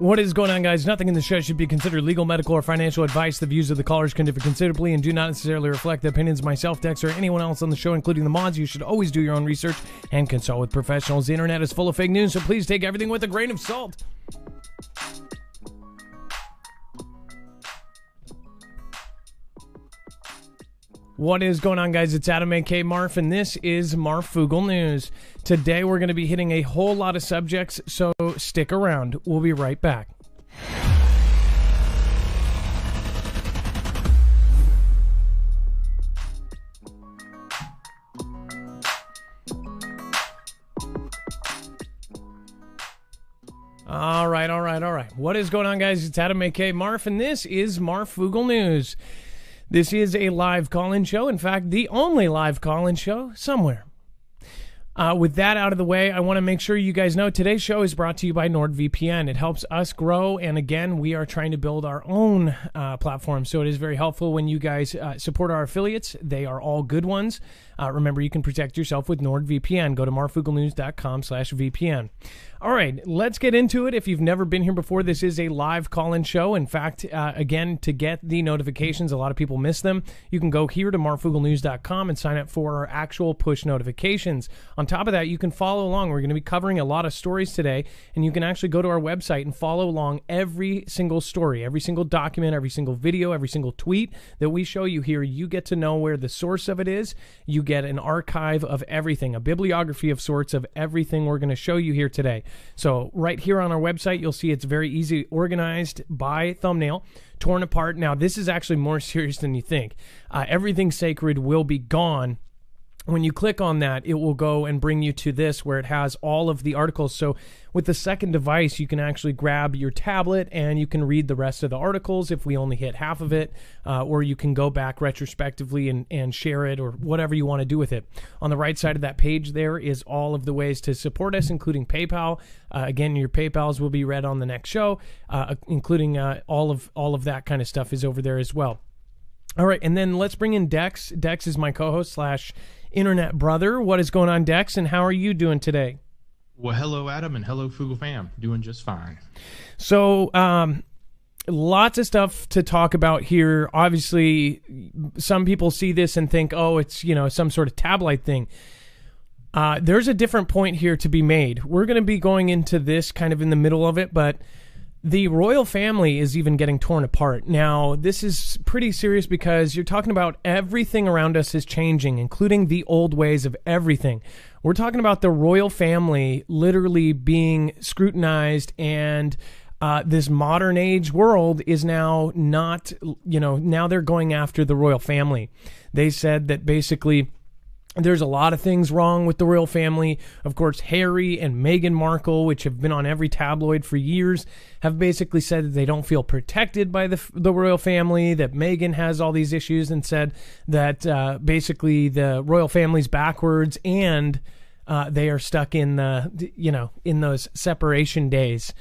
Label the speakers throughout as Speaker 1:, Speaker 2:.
Speaker 1: What is going on, guys? Nothing in the show should be considered legal, medical, or financial advice. The views of the callers can differ considerably and do not necessarily reflect the opinions of myself, Dex, or anyone else on the show, including the mods. You should always do your own research and consult with professionals. The internet is full of fake news, so please take everything with a grain of salt. What is going on, guys? It's Adam, a.k.a. Marf, and this is Marfoogle News. Today, we're going to be hitting a whole lot of subjects, so stick around. We'll be right back. All right. What is going on, guys? It's Adam, a.k.a. Marf, and this is Marfoogle News. This is a live call-in show. In fact, the only live call-in show somewhere. With that out of the way, I want to make sure you guys know today's show is brought to you by NordVPN. It helps us grow, and again, we are trying to build our own platform, so it is very helpful when you guys support our affiliates. They are all good ones. Remember, you can protect yourself with NordVPN. Go to marfooglenews.com/VPN. All right, let's get into it. If you've never been here before, this is a live call-in show. In fact, again, to get the notifications, a lot of people miss them. You can go here to marfooglenews.com and sign up for our actual push notifications. On top of that, you can follow along. We're going to be covering a lot of stories today, and you can actually go to our website and follow along every single story, every single document, every single video, every single tweet that we show you here. You get to know where the source of it is. You get an archive of everything, a bibliography of sorts of everything we're going to show you here today. So right here on our website, you'll see it's very easy organized by thumbnail, torn apart. Now, this is actually more serious than you think. Everything sacred will be gone. When you click on that, it will go and bring you to this where it has all of the articles. So with the second device, you can actually grab your tablet and you can read the rest of the articles if we only hit half of it, or you can go back retrospectively and share it or whatever you want to do with it. On the right side of that page there is all of the ways to support us, including PayPal. Again, your PayPals will be read on the next show, including all of that kind of stuff is over there as well. All right, and then let's bring in Dex. Dex is my co-host / internet brother. What is going on, Dex, and how are you doing today?
Speaker 2: Well, hello, Adam, and hello, Foogle fam. Doing just fine.
Speaker 1: So, lots of stuff to talk about here. Obviously, some people see this and think, oh, it's, some sort of tabloid thing. There's a different point here to be made. We're going to be going into this kind of in the middle of it, but the royal family is even getting torn apart. Now, this is pretty serious because you're talking about everything around us is changing, including the old ways of everything. We're talking about the royal family literally being scrutinized, and this modern age world is now not, now they're going after the royal family. They said that basically there's a lot of things wrong with the royal family. Of course, Harry and Meghan Markle, which have been on every tabloid for years, have basically said that they don't feel protected by the royal family, that Meghan has all these issues, and said that basically the royal family's backwards and they are stuck in in those separation days,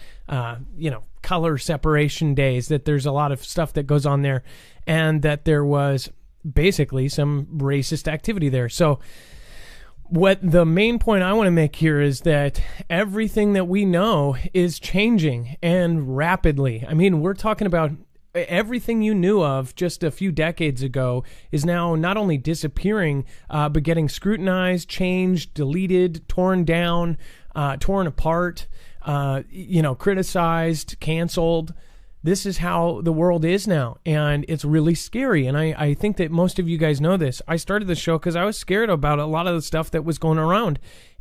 Speaker 1: color separation days, that there's a lot of stuff that goes on there, and that there was basically some racist activity there. So what the main point I want to make here is that everything that we know is changing, and rapidly. I mean, we're talking about everything you knew of just a few decades ago is now not only disappearing, but getting scrutinized, changed, deleted, torn down, torn apart, criticized, canceled. This is how the world is now, and it's really scary, and I think that most of you guys know this. I started the show because I was scared about a lot of the stuff that was going around,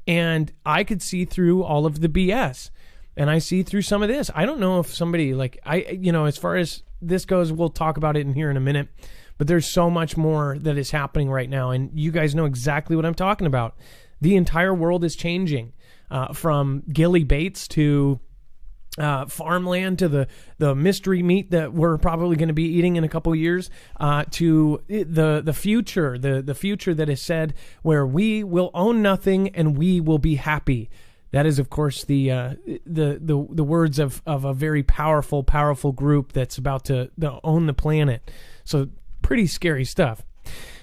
Speaker 1: and I could see through all of the BS, and I see through some of this. I don't know if somebody, as far as this goes, we'll talk about it in here in a minute, but there's so much more that is happening right now, and you guys know exactly what I'm talking about. The entire world is changing, from Gilly Bates to farmland to the mystery meat that we're probably going to be eating in a couple of years, to the future, the future that is said where we will own nothing and we will be happy. That is, of course, the words of a very powerful group that's about to own the planet. So pretty scary stuff.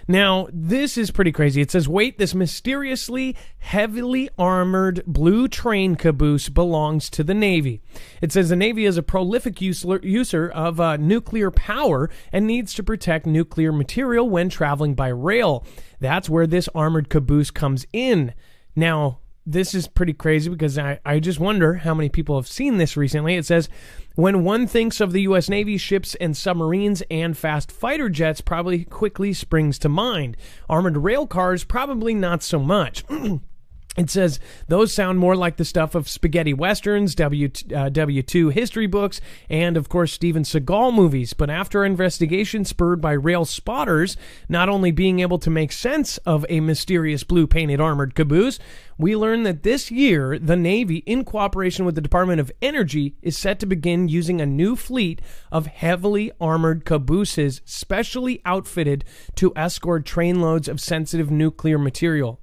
Speaker 1: Now, this is pretty crazy. It says, wait, this mysteriously heavily armored blue train caboose belongs to the Navy. It says the Navy is a prolific user of nuclear power and needs to protect nuclear material when traveling by rail. That's where this armored caboose comes in. Now, this is pretty crazy because I just wonder how many people have seen this recently. It says, when one thinks of the U.S. Navy, ships and submarines and fast fighter jets probably quickly springs to mind. Armored rail cars, probably not so much. It says those sound more like the stuff of spaghetti westerns, W2 history books, and of course Steven Seagal movies. But after our investigation spurred by rail spotters, not only being able to make sense of a mysterious blue painted armored caboose, we learned that this year the Navy, in cooperation with the Department of Energy, is set to begin using a new fleet of heavily armored cabooses specially outfitted to escort trainloads of sensitive nuclear material.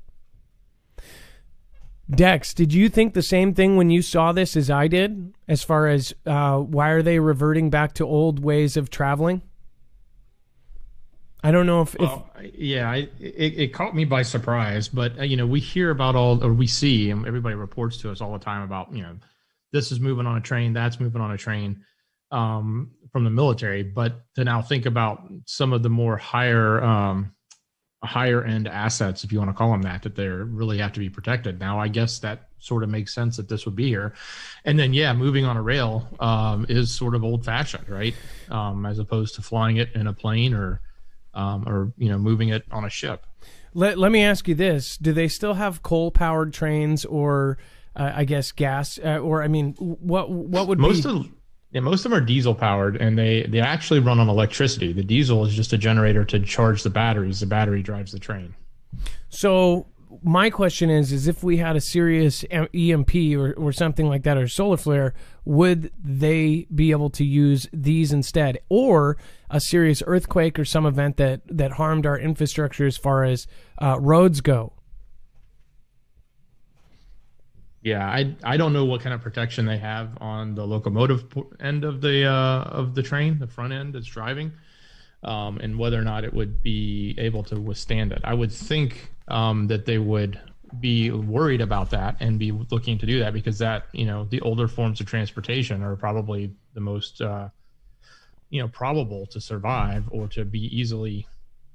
Speaker 1: Dex, did you think the same thing when you saw this as I did, as far as why are they reverting back to old ways of traveling? I don't know if
Speaker 2: it caught me by surprise, but we hear about we see, and everybody reports to us all the time about this is moving on a train, that's moving on a train from the military. But to now think about some of the more higher end assets, if you want to call them that they really have to be protected. Now, I guess that sort of makes sense that this would be here. And then, moving on a rail is sort of old fashioned, right? As opposed to flying it in a plane or moving it on a ship.
Speaker 1: Let me ask you this. Do they still have coal powered trains or I guess gas what would
Speaker 2: most of them are diesel powered, and they actually run on electricity. The diesel is just a generator to charge the batteries. The battery drives the train.
Speaker 1: So my question is if we had a serious EMP or something like that, or solar flare, would they be able to use these instead? Or a serious earthquake or some event that harmed our infrastructure as far as roads go?
Speaker 2: Yeah, I don't know what kind of protection they have on the locomotive end of the train, the front end that's driving, and whether or not it would be able to withstand it. I would think that they would be worried about that and be looking to do that because that the older forms of transportation are probably the most probable to survive or to be easily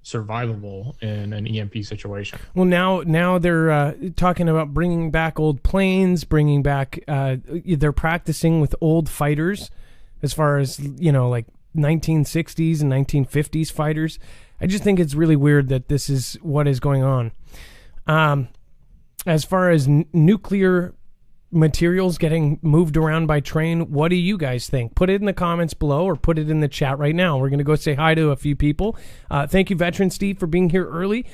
Speaker 2: survivable in an EMP situation.
Speaker 1: Well, now they're talking about bringing back old planes, bringing back they're practicing with old fighters as far as like 1960s and 1950s fighters. I just think it's really weird that this is what is going on. As far as nuclear materials getting moved around by train, what do you guys think? Put it in the comments below or put it in the chat right now. We're going to go say hi to a few people. Thank you, Veteran Steve, for being here early.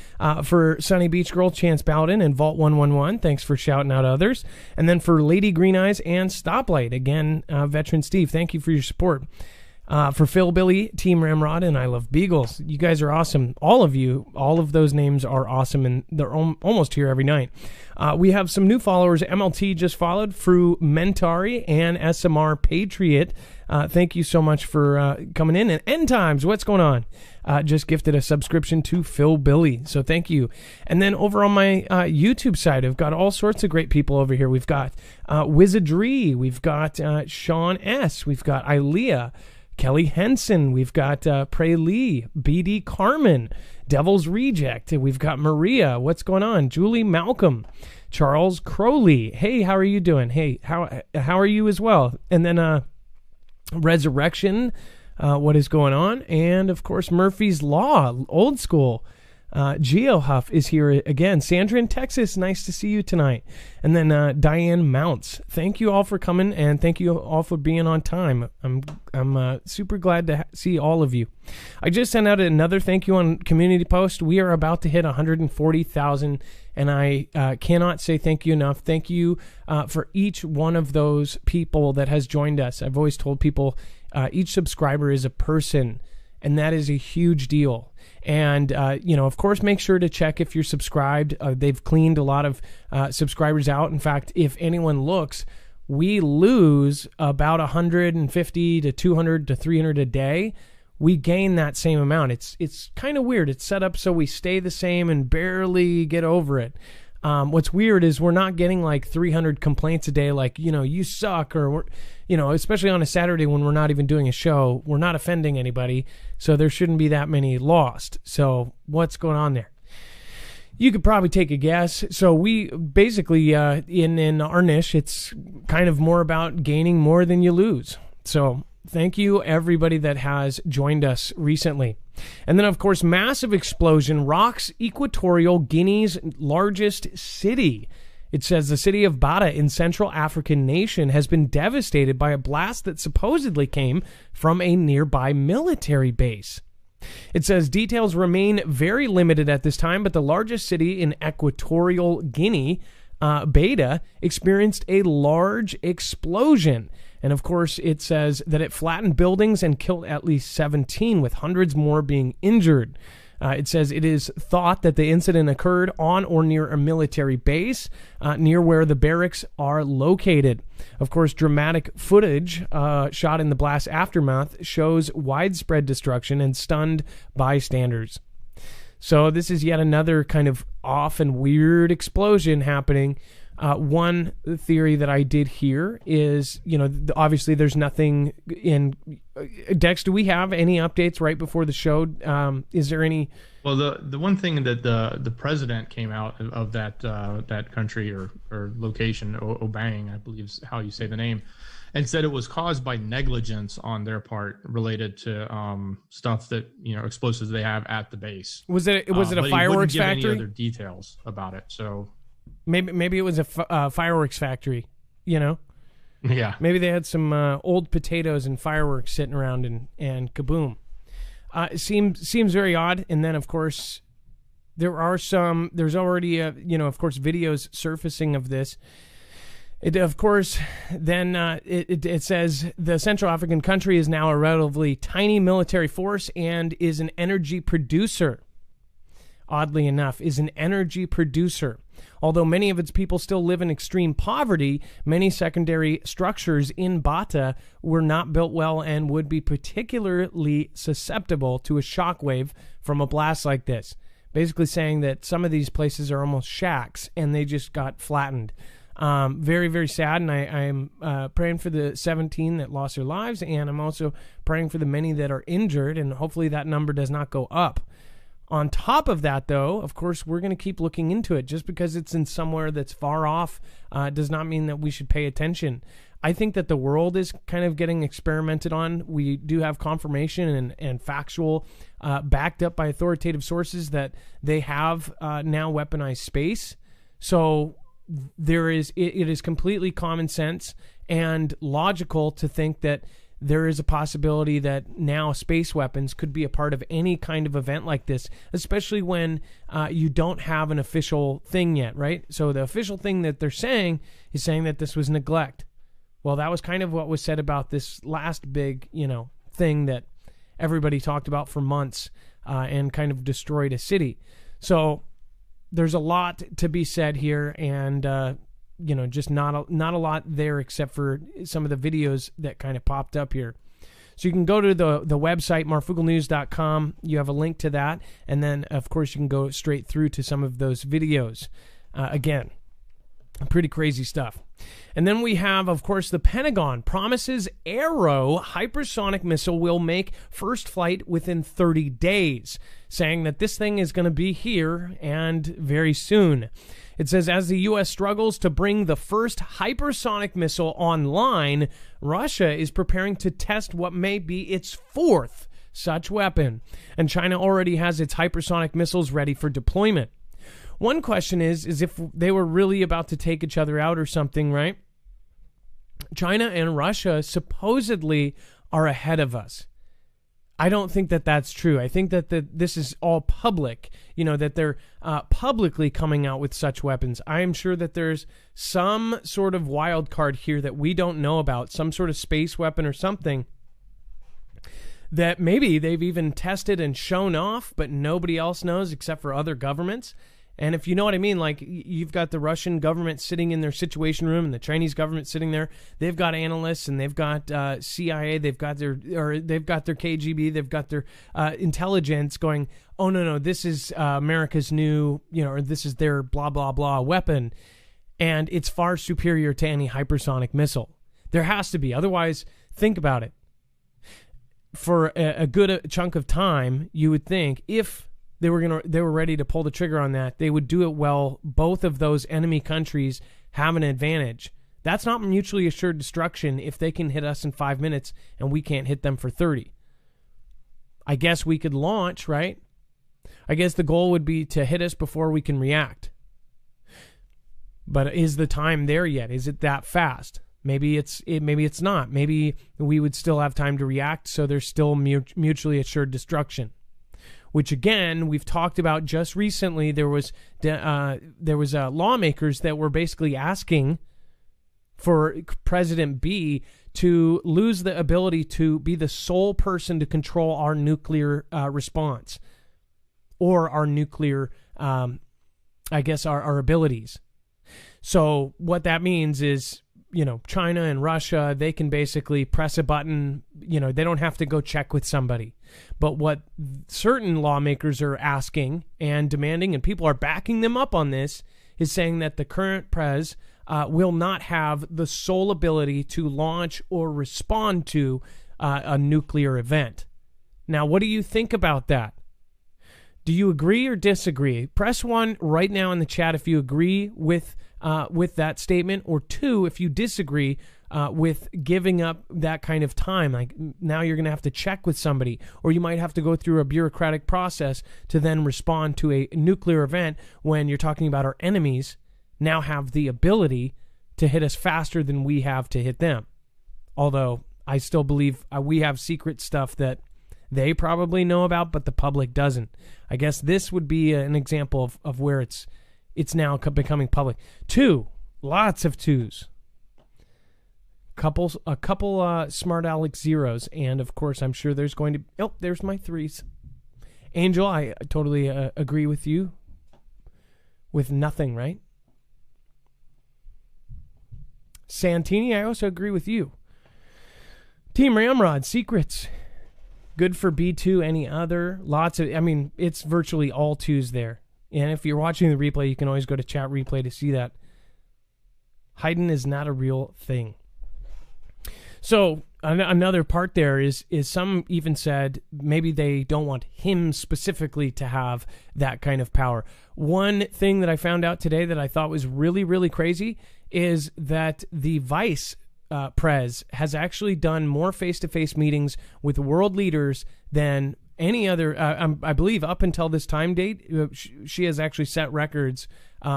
Speaker 1: For Sunny Beach Girl, Chance Bowden, and Vault 111, thanks for shouting out others. And then for Lady Green Eyes and Stoplight, again, Veteran Steve, thank you for your support. For Phil, Billy, Team Ramrod, and I Love Beagles. You guys are awesome. All of you, all of those names are awesome, and they're almost here every night. We have some new followers. MLT just followed, Fru Mentari, and SMR Patriot. Thank you so much for coming in. And End Times, what's going on? Just gifted a subscription to Phil Billy, so thank you. And then over on my YouTube side, I've got all sorts of great people over here. We've got Wizardry, we've got Sean S., we've got Ilea, Kelly Henson, we've got Pray Lee, BD Carmen, Devil's Reject, we've got Maria, what's going on? Julie Malcolm, Charles Crowley, hey, how are you doing? Hey, how are you as well? And then Resurrection, what is going on? And of course Murphy's Law, old school. Geo Huff is here again. Sandra in Texas, nice to see you tonight. And then Diane Mounts, thank you all for coming, and thank you all for being on time. I'm super glad to see all of you. I just sent out another thank you on community post. We are about to hit 140,000, and I cannot say thank you enough. Thank you for each one of those people that has joined us. I've always told people each subscriber is a person, and that is a huge deal. And, of course, make sure to check if you're subscribed. They've cleaned a lot of subscribers out. In fact, if anyone looks, we lose about 150 to 200 to 300 a day we gain that same amount. It's kind of weird. It's set up so we stay the same and barely get over it. What's weird is we're not getting like 300 complaints a day, like, you suck, or especially on a Saturday when we're not even doing a show, we're not offending anybody. So there shouldn't be that many lost. So what's going on there? You could probably take a guess. So we basically, in our niche, it's kind of more about gaining more than you lose. So thank you, everybody that has joined us recently. And then, of course, massive explosion rocks Equatorial Guinea's largest city. It says the city of Bata in Central African nation has been devastated by a blast that supposedly came from a nearby military base. It says details remain very limited at this time, but the largest city in Equatorial Guinea, Beta, experienced a large explosion. And of course, it says that it flattened buildings and killed at least 17, with hundreds more being injured. It says it is thought that the incident occurred on or near a military base, near where the barracks are located. Of course, dramatic footage shot in the blast aftermath shows widespread destruction and stunned bystanders. So this is yet another kind of off and weird explosion happening. One theory that I did hear is, obviously there's nothing in Dex. Do we have any updates right before the show? Is there any?
Speaker 2: Well, the one thing that the president came out of that country or location, Obang, I believe is how you say the name, and said it was caused by negligence on their part related to stuff that explosives they have at the base.
Speaker 1: Was it a fireworks factory?
Speaker 2: Any other details about it? So.
Speaker 1: Maybe it was a fireworks factory,
Speaker 2: Yeah.
Speaker 1: Maybe they had some old potatoes and fireworks sitting around and kaboom. It seems very odd. And then, of course, there's already, of course, videos surfacing of this. It, of course, then it says the Central African country is now a relatively tiny military force and is an energy producer. Oddly enough, is an energy producer. Although many of its people still live in extreme poverty, many secondary structures in Bata were not built well and would be particularly susceptible to a shockwave from a blast like this. Basically saying that some of these places are almost shacks and they just got flattened. Very, very sad, and I'm praying for the 17 that lost their lives, and I'm also praying for the many that are injured, and hopefully that number does not go up. On top of that, though, of course, we're going to keep looking into it. Just because it's in somewhere that's far off does not mean that we should pay attention. I think that the world is kind of getting experimented on. We do have confirmation and factual, backed up by authoritative sources, that they have now weaponized space. So it is completely common sense and logical to think that there is a possibility that now space weapons could be a part of any kind of event like this, especially when you don't have an official thing yet, right? So the official thing that they're saying is saying that this was neglect. Well, that was kind of what was said about this last big, thing that everybody talked about for months and kind of destroyed a city. So there's a lot to be said here, and just not a lot there except for some of the videos that kind of popped up here. So you can go to the website, marfugelnews.com. You have a link to that. And then, of course, you can go straight through to some of those videos. Again, pretty crazy stuff. And then we have, of course, the Pentagon promises Arrow hypersonic missile will make first flight within 30 days, saying that this thing is going to be here and very soon. It says, as the U.S. struggles to bring the first hypersonic missile online, Russia is preparing to test what may be its fourth such weapon. And China already has its hypersonic missiles ready for deployment. One question is if they were really about to take each other out or something, right? China and Russia supposedly are ahead of us. I don't think that that's true. I think that this is all public, that they're publicly coming out with such weapons. I am sure that there's some sort of wild card here that we don't know about, some sort of space weapon or something that maybe they've even tested and shown off, but nobody else knows except for other governments. And if you know what I mean, like you've got the Russian government sitting in their situation room and the Chinese government sitting there. They've got analysts and they've got CIA. They've got their KGB. They've got their intelligence going, oh, no, this is America's new, or this is their blah, blah, blah weapon. And it's far superior to any hypersonic missile. There has to be. Otherwise, think about it. For a good chunk of time, you would think if they were ready to pull the trigger on that, they would do it well. Both of those enemy countries have an advantage. That's not mutually assured destruction if they can hit us in 5 minutes and we can't hit them for 30. I guess we could launch, right? I guess the goal would be to hit us before we can react. But is the time there yet? Is it that fast? Maybe it's not. Maybe we would still have time to react, so there's still mutually assured destruction. Which again, we've talked about just recently. There was lawmakers that were basically asking for President B to lose the ability to be the sole person to control our nuclear response or our nuclear, our abilities. So what that means is, China and Russia, they can basically press a button, they don't have to go check with somebody. But what certain lawmakers are asking and demanding, and people are backing them up on this, is saying that the current prez will not have the sole ability to launch or respond to a nuclear event. Now, what do you think about that? Do you agree or disagree? Press 1 right now in the chat if you agree with that statement, or 2 if you disagree with giving up that kind of time. Like now you're going to have to check with somebody, or you might have to go through a bureaucratic process to then respond to a nuclear event when you're talking about our enemies now have the ability to hit us faster than we have to hit them. Although I still believe we have secret stuff that they probably know about, but the public doesn't. I guess this would be an example of where it's now becoming public. 2, lots of 2s. A couple smart Alex zeros, and of course I'm sure there's going to... Oh, there's my 3s. Angel, I totally agree with you. With nothing, right? Santini, I also agree with you. Team Ramrod, secrets. Good for B2, any other? Lots of... it's virtually all 2s there. And if you're watching the replay, you can always go to chat replay to see that. Haydn is not a real thing. So another part there is some even said maybe they don't want him specifically to have that kind of power. One thing that I found out today that I thought was really, really crazy is that the vice prez has actually done more face-to-face meetings with world leaders than any other, I believe up until this time date, she has actually set records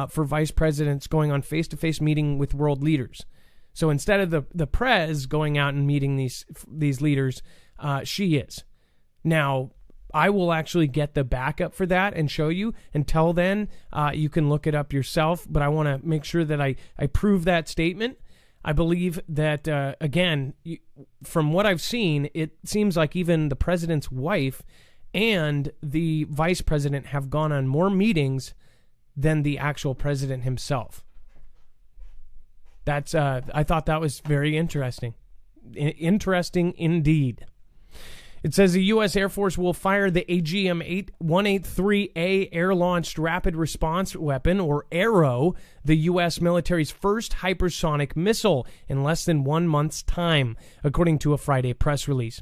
Speaker 1: for vice presidents going on face-to-face meeting with world leaders. So instead of the prez going out and meeting these leaders, she is. Now, I will actually get the backup for that and show you. Until then, you can look it up yourself, but I want to make sure that I prove that statement. I believe that, again, from what I've seen, it seems like even the president's wife and the vice president have gone on more meetings than the actual president himself. That's I thought that was very interesting. Interesting indeed. It says the U.S. Air Force will fire the AGM-183A air-launched rapid response weapon, or ARROW, the U.S. military's first hypersonic missile, in less than 1 month's time, according to a Friday press release.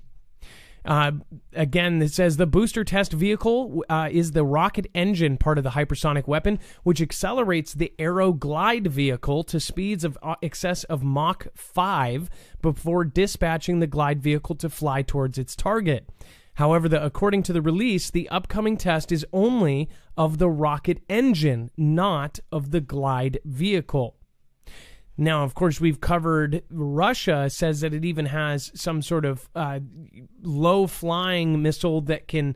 Speaker 1: Again, it says the booster test vehicle is the rocket engine part of the hypersonic weapon, which accelerates the Arrow glide vehicle to speeds of excess of Mach 5 before dispatching the glide vehicle to fly towards its target. However, according to the release, the upcoming test is only of the rocket engine, not of the glide vehicle. Now, of course, we've covered Russia says that it even has some sort of low-flying missile that can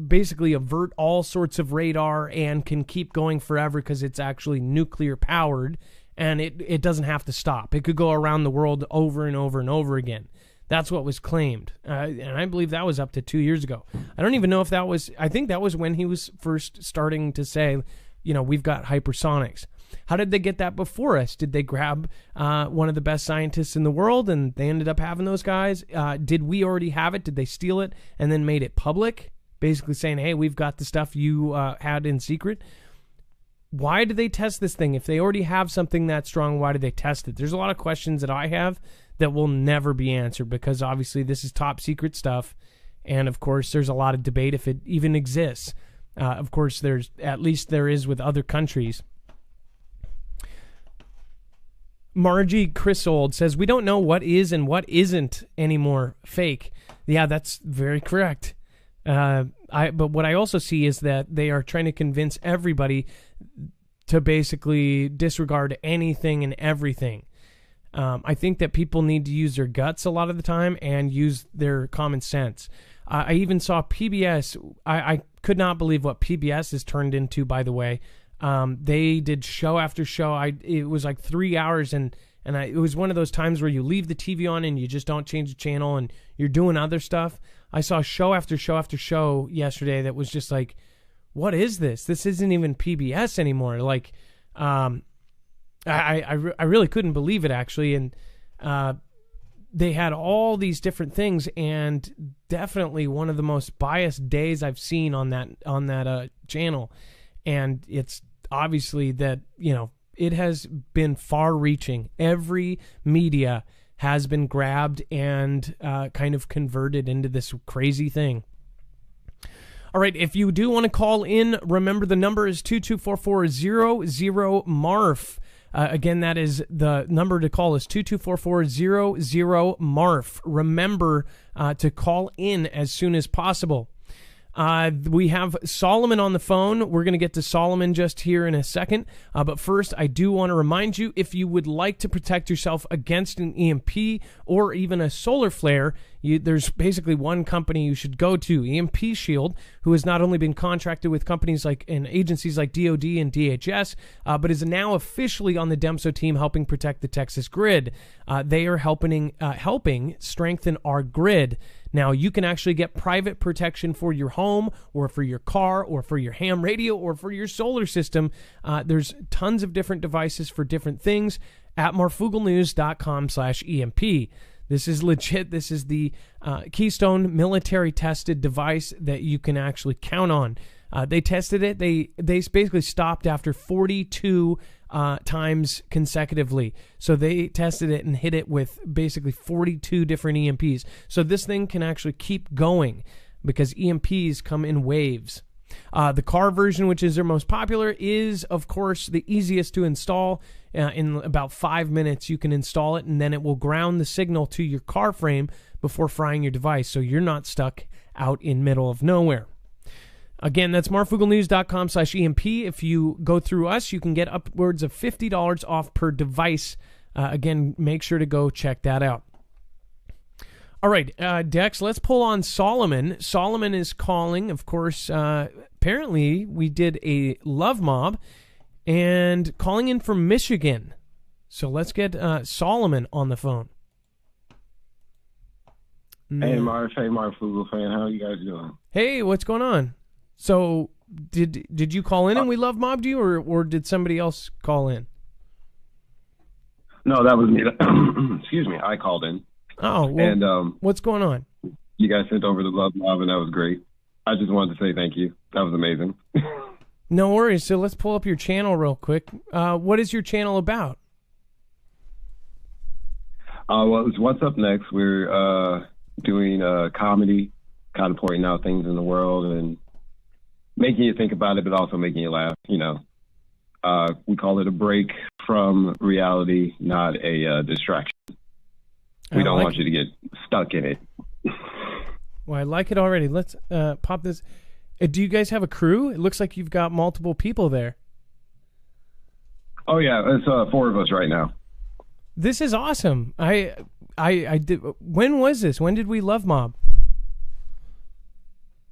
Speaker 1: basically avert all sorts of radar and can keep going forever because it's actually nuclear-powered, and it doesn't have to stop. It could go around the world over and over and over again. That's what was claimed, and I believe that was up to 2 years ago. I don't even know if that was... I think that was when he was first starting to say we've got hypersonics. How did they get that before us? Did they grab one of the best scientists in the world and they ended up having those guys? Did we already have it? Did they steal it and then made it public? Basically saying, hey, we've got the stuff you had in secret. Why did they test this thing? If they already have something that strong, why did they test it? There's a lot of questions that I have that will never be answered because obviously this is top secret stuff. And of course, there's a lot of debate if it even exists. Of course, there is with other countries. Margie Crisold says, we don't know what is and what isn't anymore fake. Yeah, that's very correct. But what I also see is that they are trying to convince everybody to basically disregard anything and everything. I think that people need to use their guts a lot of the time and use their common sense. I even saw PBS. I could not believe what PBS has turned into, by the way. They did show after show. It was like 3 hours, and it was one of those times where you leave the TV on and you just don't change the channel and you're doing other stuff. I saw show after show after show yesterday that was just like, what is this? This isn't even PBS anymore. Like, I really couldn't believe it, actually. And they had all these different things, and definitely one of the most biased days I've seen on that channel. And it's obviously that, it has been far-reaching. Every media has been grabbed and kind of converted into this crazy thing. All right, if you do want to call in, remember the number is 2244000MARF. Again, that is the number to call is 2244000MARF. Remember to call in as soon as possible. We have Solomon on the phone. We're going to get to Solomon just here in a second. But first, I do want to remind you, if you would like to protect yourself against an EMP or even a solar flare, there's basically one company you should go to, EMP Shield, who has not only been contracted with companies and agencies like DoD and DHS, but is now officially on the DEMSO team helping protect the Texas grid. They are helping strengthen our grid. Now, you can actually get private protection for your home or for your car or for your ham radio or for your solar system. There's tons of different devices for different things at marfugelnews.com/EMP. This is legit. This is the Keystone military-tested device that you can actually count on. They tested it. They basically stopped after 42 times consecutively. So they tested it and hit it with basically 42 different EMPs. So this thing can actually keep going because EMPs come in waves. The car version, which is their most popular, is, of course, the easiest to install. In about 5 minutes, you can install it, and then it will ground the signal to your car frame before frying your device, so you're not stuck out in middle of nowhere. Again, that's marfugelnews.com/EMP. If you go through us, you can get upwards of $50 off per device. Again, make sure to go check that out. All right, Dex, let's pull on Solomon. Solomon is calling. Of course, apparently we did a love mob and calling in from Michigan. So let's get Solomon on the phone.
Speaker 3: Hey, Marv. Hey, Marv Fugel fan. How are you guys doing?
Speaker 1: Hey, what's going on? So did you call in and we love mobbed you, or did somebody else call in?
Speaker 3: No, that was me. Excuse me. I called in.
Speaker 1: Oh, well, and what's going on?
Speaker 3: You guys sent over the love mob, and that was great. I just wanted to say thank you. That was amazing.
Speaker 1: No worries. So let's pull up your channel real quick. What is your channel about?
Speaker 3: Well, it's What's Up Next. We're doing comedy, kind of pointing out things in the world and making you think about it, but also making you laugh. We call it a break from reality, not a distraction. We don't want you to get stuck in it.
Speaker 1: Well, I like it already. Let's pop this. Do you guys have a crew? It looks like you've got multiple people there.
Speaker 3: Oh yeah, it's 4 of us right now.
Speaker 1: This is awesome. I did. When was this? When did we love mob?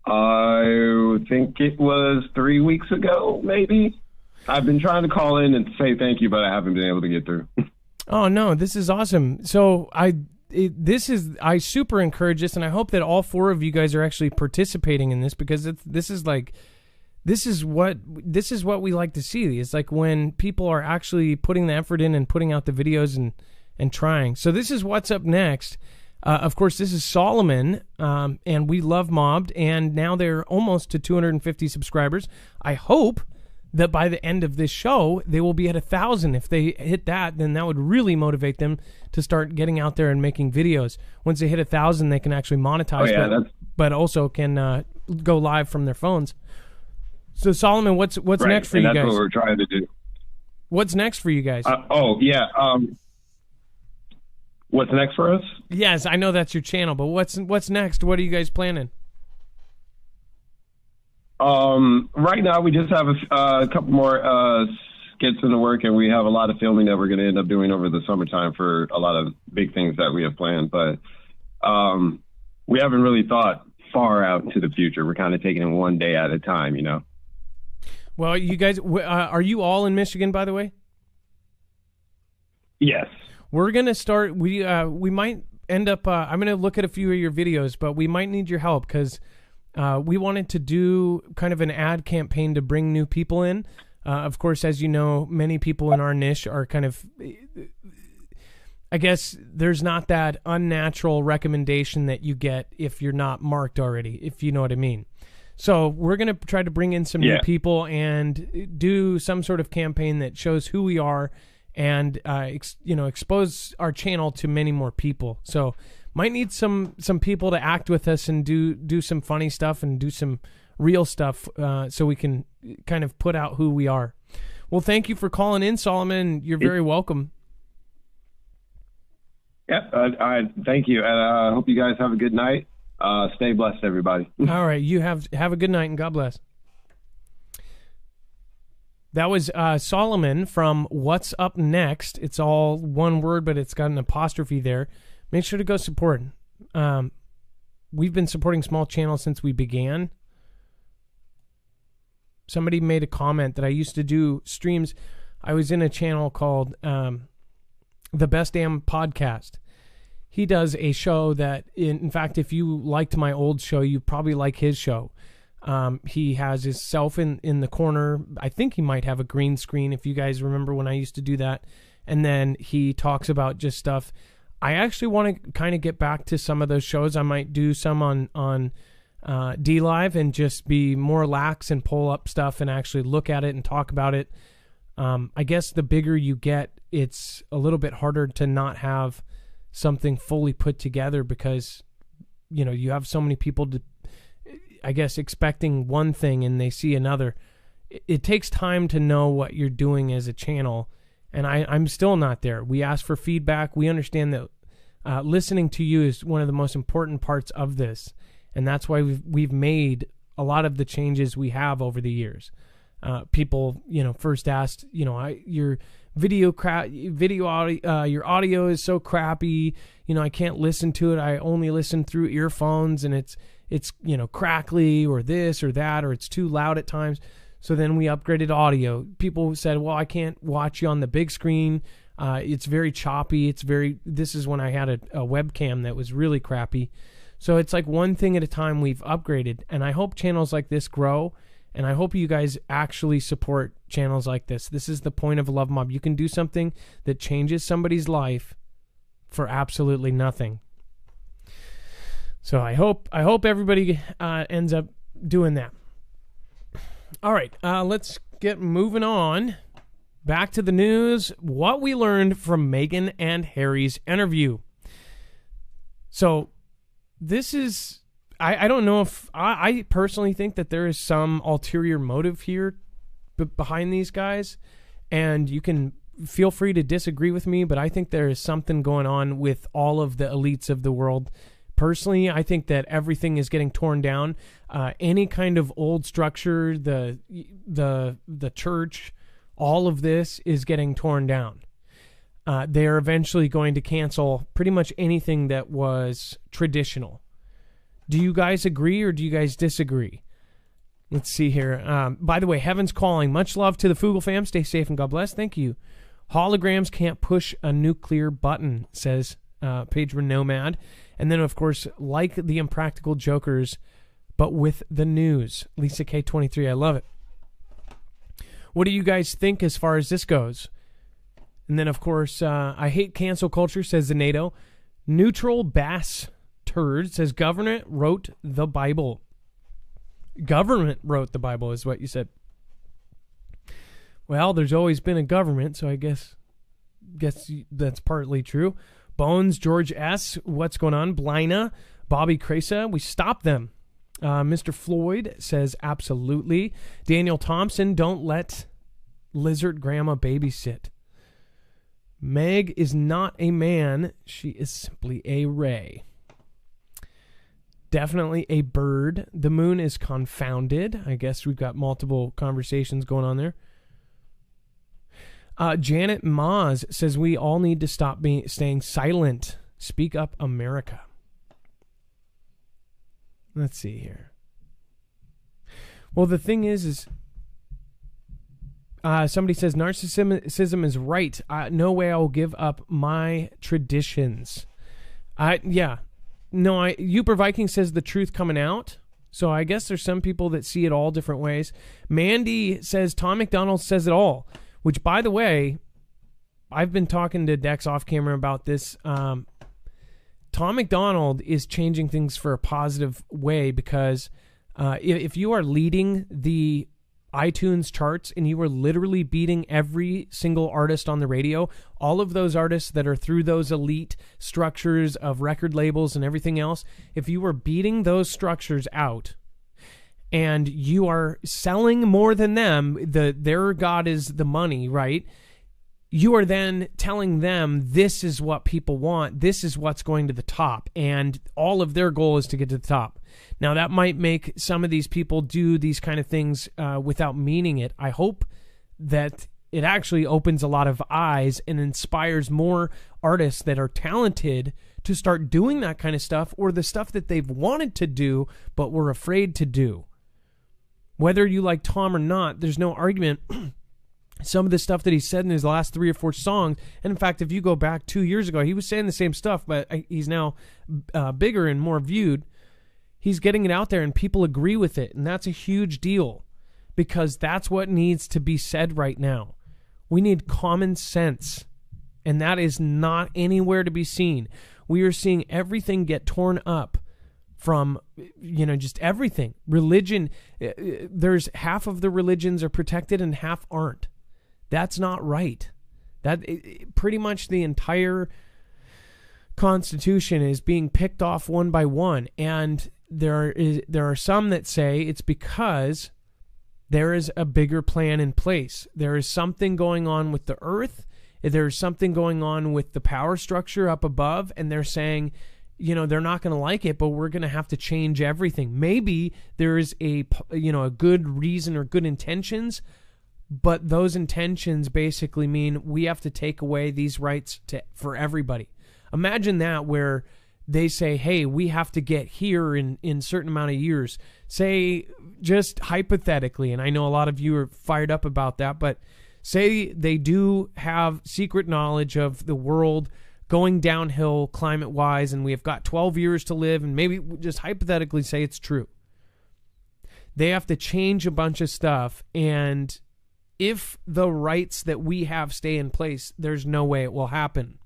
Speaker 3: I think it was 3 weeks ago, maybe. I've been trying to call in and say thank you, but I haven't been able to get through.
Speaker 1: Oh no, this is awesome. So I super encourage this, and I hope that all 4 of you guys are actually participating in this, because this is this is what we like to see. It's like when people are actually putting the effort in and putting out the videos and trying. So this is what's up next. Of course, this is Solomon, and we love Mobbed, and now they're almost to 250 subscribers. I hope that by the end of this show, they will be at 1,000. If they hit that, then that would really motivate them to start getting out there and making videos. Once they hit 1,000, they can actually monetize, but also can go live from their phones. So Solomon, what's right. Next for you guys?
Speaker 3: That's what we're trying to do.
Speaker 1: What's next for you guys?
Speaker 3: What's next for us?
Speaker 1: Yes, I know that's your channel, but what's next? What are you guys planning?
Speaker 3: Right now, we just have a couple more skits in the work, and we have a lot of filming that we're going to end up doing over the summertime for a lot of big things that we have planned. But we haven't really thought far out into the future. We're kind of taking it one day at a time, you know.
Speaker 1: Well, you guys, are you all in Michigan, by the way?
Speaker 3: Yes.
Speaker 1: We're going to start, we might end up, I'm going to look at a few of your videos, but we might need your help because we wanted to do kind of an ad campaign to bring new people in. Of course, as you know, many people in our niche are kind of, I guess there's not that unnatural recommendation that you get if you're not marked already, if you know what I mean. So we're going to try to bring in some new people and do some sort of campaign that shows who we are and expose our channel to many more people. So might need some people to act with us and do some funny stuff and do some real stuff so we can kind of put out who we are. Well, thank you for calling in, Solomon. You're very welcome.
Speaker 3: Yep. Thank you. And I hope you guys have a good night. Stay blessed, everybody.
Speaker 1: All right. You have a good night and God bless. That was Solomon from What's Up Next. It's all one word, but it's got an apostrophe there. Make sure to go support. We've been supporting small channels since we began. Somebody made a comment that I used to do streams. I was in a channel called The Best Damn Podcast. He does a show that, in fact, if you liked my old show, you probably like his show. He has himself in the corner. I think he might have a green screen, if you guys remember when I used to do that. And then he talks about just stuff. I actually want to kind of get back to some of those shows. I might do some on DLive and just be more lax and pull up stuff and actually look at it and talk about it. I guess the bigger you get, it's a little bit harder to not have something fully put together because, you know, you have so many people to, I guess, expecting one thing and they see another. It takes time to know what you're doing as a channel, and I'm still not there. We ask for feedback. We understand that listening to you is one of the most important parts of this, and that's why we've made a lot of the changes we have over the years. People, first asked, your your audio is so crappy. I can't listen to it. I only listen through earphones, and it's crackly or this or that, or it's too loud at times. So then we upgraded audio. People said, well, I can't watch you on the big screen. It's very choppy. This is when I had a webcam that was really crappy. So it's like one thing at a time we've upgraded. And I hope channels like this grow. And I hope you guys actually support channels like this. This is the point of Love Mob. You can do something that changes somebody's life for absolutely nothing. So I hope everybody ends up doing that. All right, let's get moving on. Back to the news. What we learned from Meghan and Harry's interview. So this is, I don't know if, I personally think that there is some ulterior motive here behind these guys. And you can feel free to disagree with me, but I think there is something going on with all of the elites of the world. Personally, I think that everything is getting torn down. Any kind of old structure, the church, all of this is getting torn down. They are eventually going to cancel pretty much anything that was traditional. Do you guys agree or do you guys disagree? Let's see here. By the way, Heaven's Calling. Much love to the Fugel fam. Stay safe and God bless. Thank you. Holograms can't push a nuclear button, says Pedro Nomad. And then, of course, like the Impractical Jokers, but with the news. Lisa K23, I love it. What do you guys think as far as this goes? And then, of course, I hate cancel culture, says the NATO. Neutral Bass Turd says government wrote the Bible. Government wrote the Bible is what you said. Well, there's always been a government, so I guess that's partly true. Bones, George S., what's going on? Blina, Bobby Cresa, we stopped them. Mr. Floyd says absolutely. Daniel Thompson, don't let lizard grandma babysit. Meg is not a man. She is simply a ray. Definitely a bird. The moon is confounded. I guess we've got multiple conversations going on there. Janet Maz says we all need to stop staying silent. Speak up, America. Let's see here. Well, the thing is somebody says narcissism is right. No way I will give up my traditions. Uper Viking says the truth coming out. So I guess there's some people that see it all different ways. Mandy says Tom McDonald says it all. Which, by the way, I've been talking to Dex off camera about this. Tom McDonald is changing things for a positive way because if you are leading the iTunes charts and you are literally beating every single artist on the radio, all of those artists that are through those elite structures of record labels and everything else, if you are beating those structures out, and you are selling more than them, their God is the money, right? You are then telling them this is what people want, this is what's going to the top, and all of their goal is to get to the top. Now, that might make some of these people do these kind of things without meaning it. I hope that it actually opens a lot of eyes and inspires more artists that are talented to start doing that kind of stuff, or the stuff that they've wanted to do but were afraid to do. Whether you like Tom or not, there's no argument. Some of the stuff that he said in his last 3 or 4 songs, and in fact, if you go back 2 years ago, he was saying the same stuff, but he's now bigger and more viewed. He's getting it out there, and people agree with it, and that's a huge deal because that's what needs to be said right now. We need common sense, and that is not anywhere to be seen. We are seeing everything get torn up. From, just everything. Religion, there's half of the religions are protected and half aren't. That's not right. Pretty much the entire Constitution is being picked off one by one. And there are some that say it's because there is a bigger plan in place. There is something going on with the earth. There's something going on with the power structure up above. And they're saying, they're not going to like it, but we're going to have to change everything. Maybe there is a good reason or good intentions, but those intentions basically mean we have to take away these rights for everybody. Imagine that, where they say, hey, we have to get here in a certain amount of years. Say, just hypothetically, and I know a lot of you are fired up about that, but say they do have secret knowledge of the world going downhill climate-wise, and we have got 12 years to live, and maybe just hypothetically say it's true. They have to change a bunch of stuff, and if the rights that we have stay in place, there's no way it will happen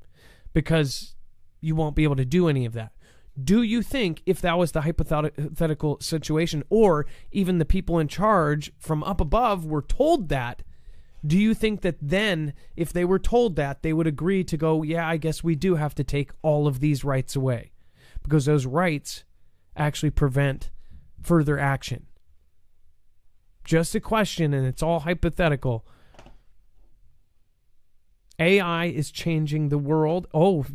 Speaker 1: because you won't be able to do any of that. Do you think if that was the hypothetical situation, or even the people in charge from up above were told that, do you think that then, if they were told that, they would agree to go, yeah, I guess we do have to take all of these rights away? Because those rights actually prevent further action. Just a question, and it's all hypothetical. AI is changing the world. Oh,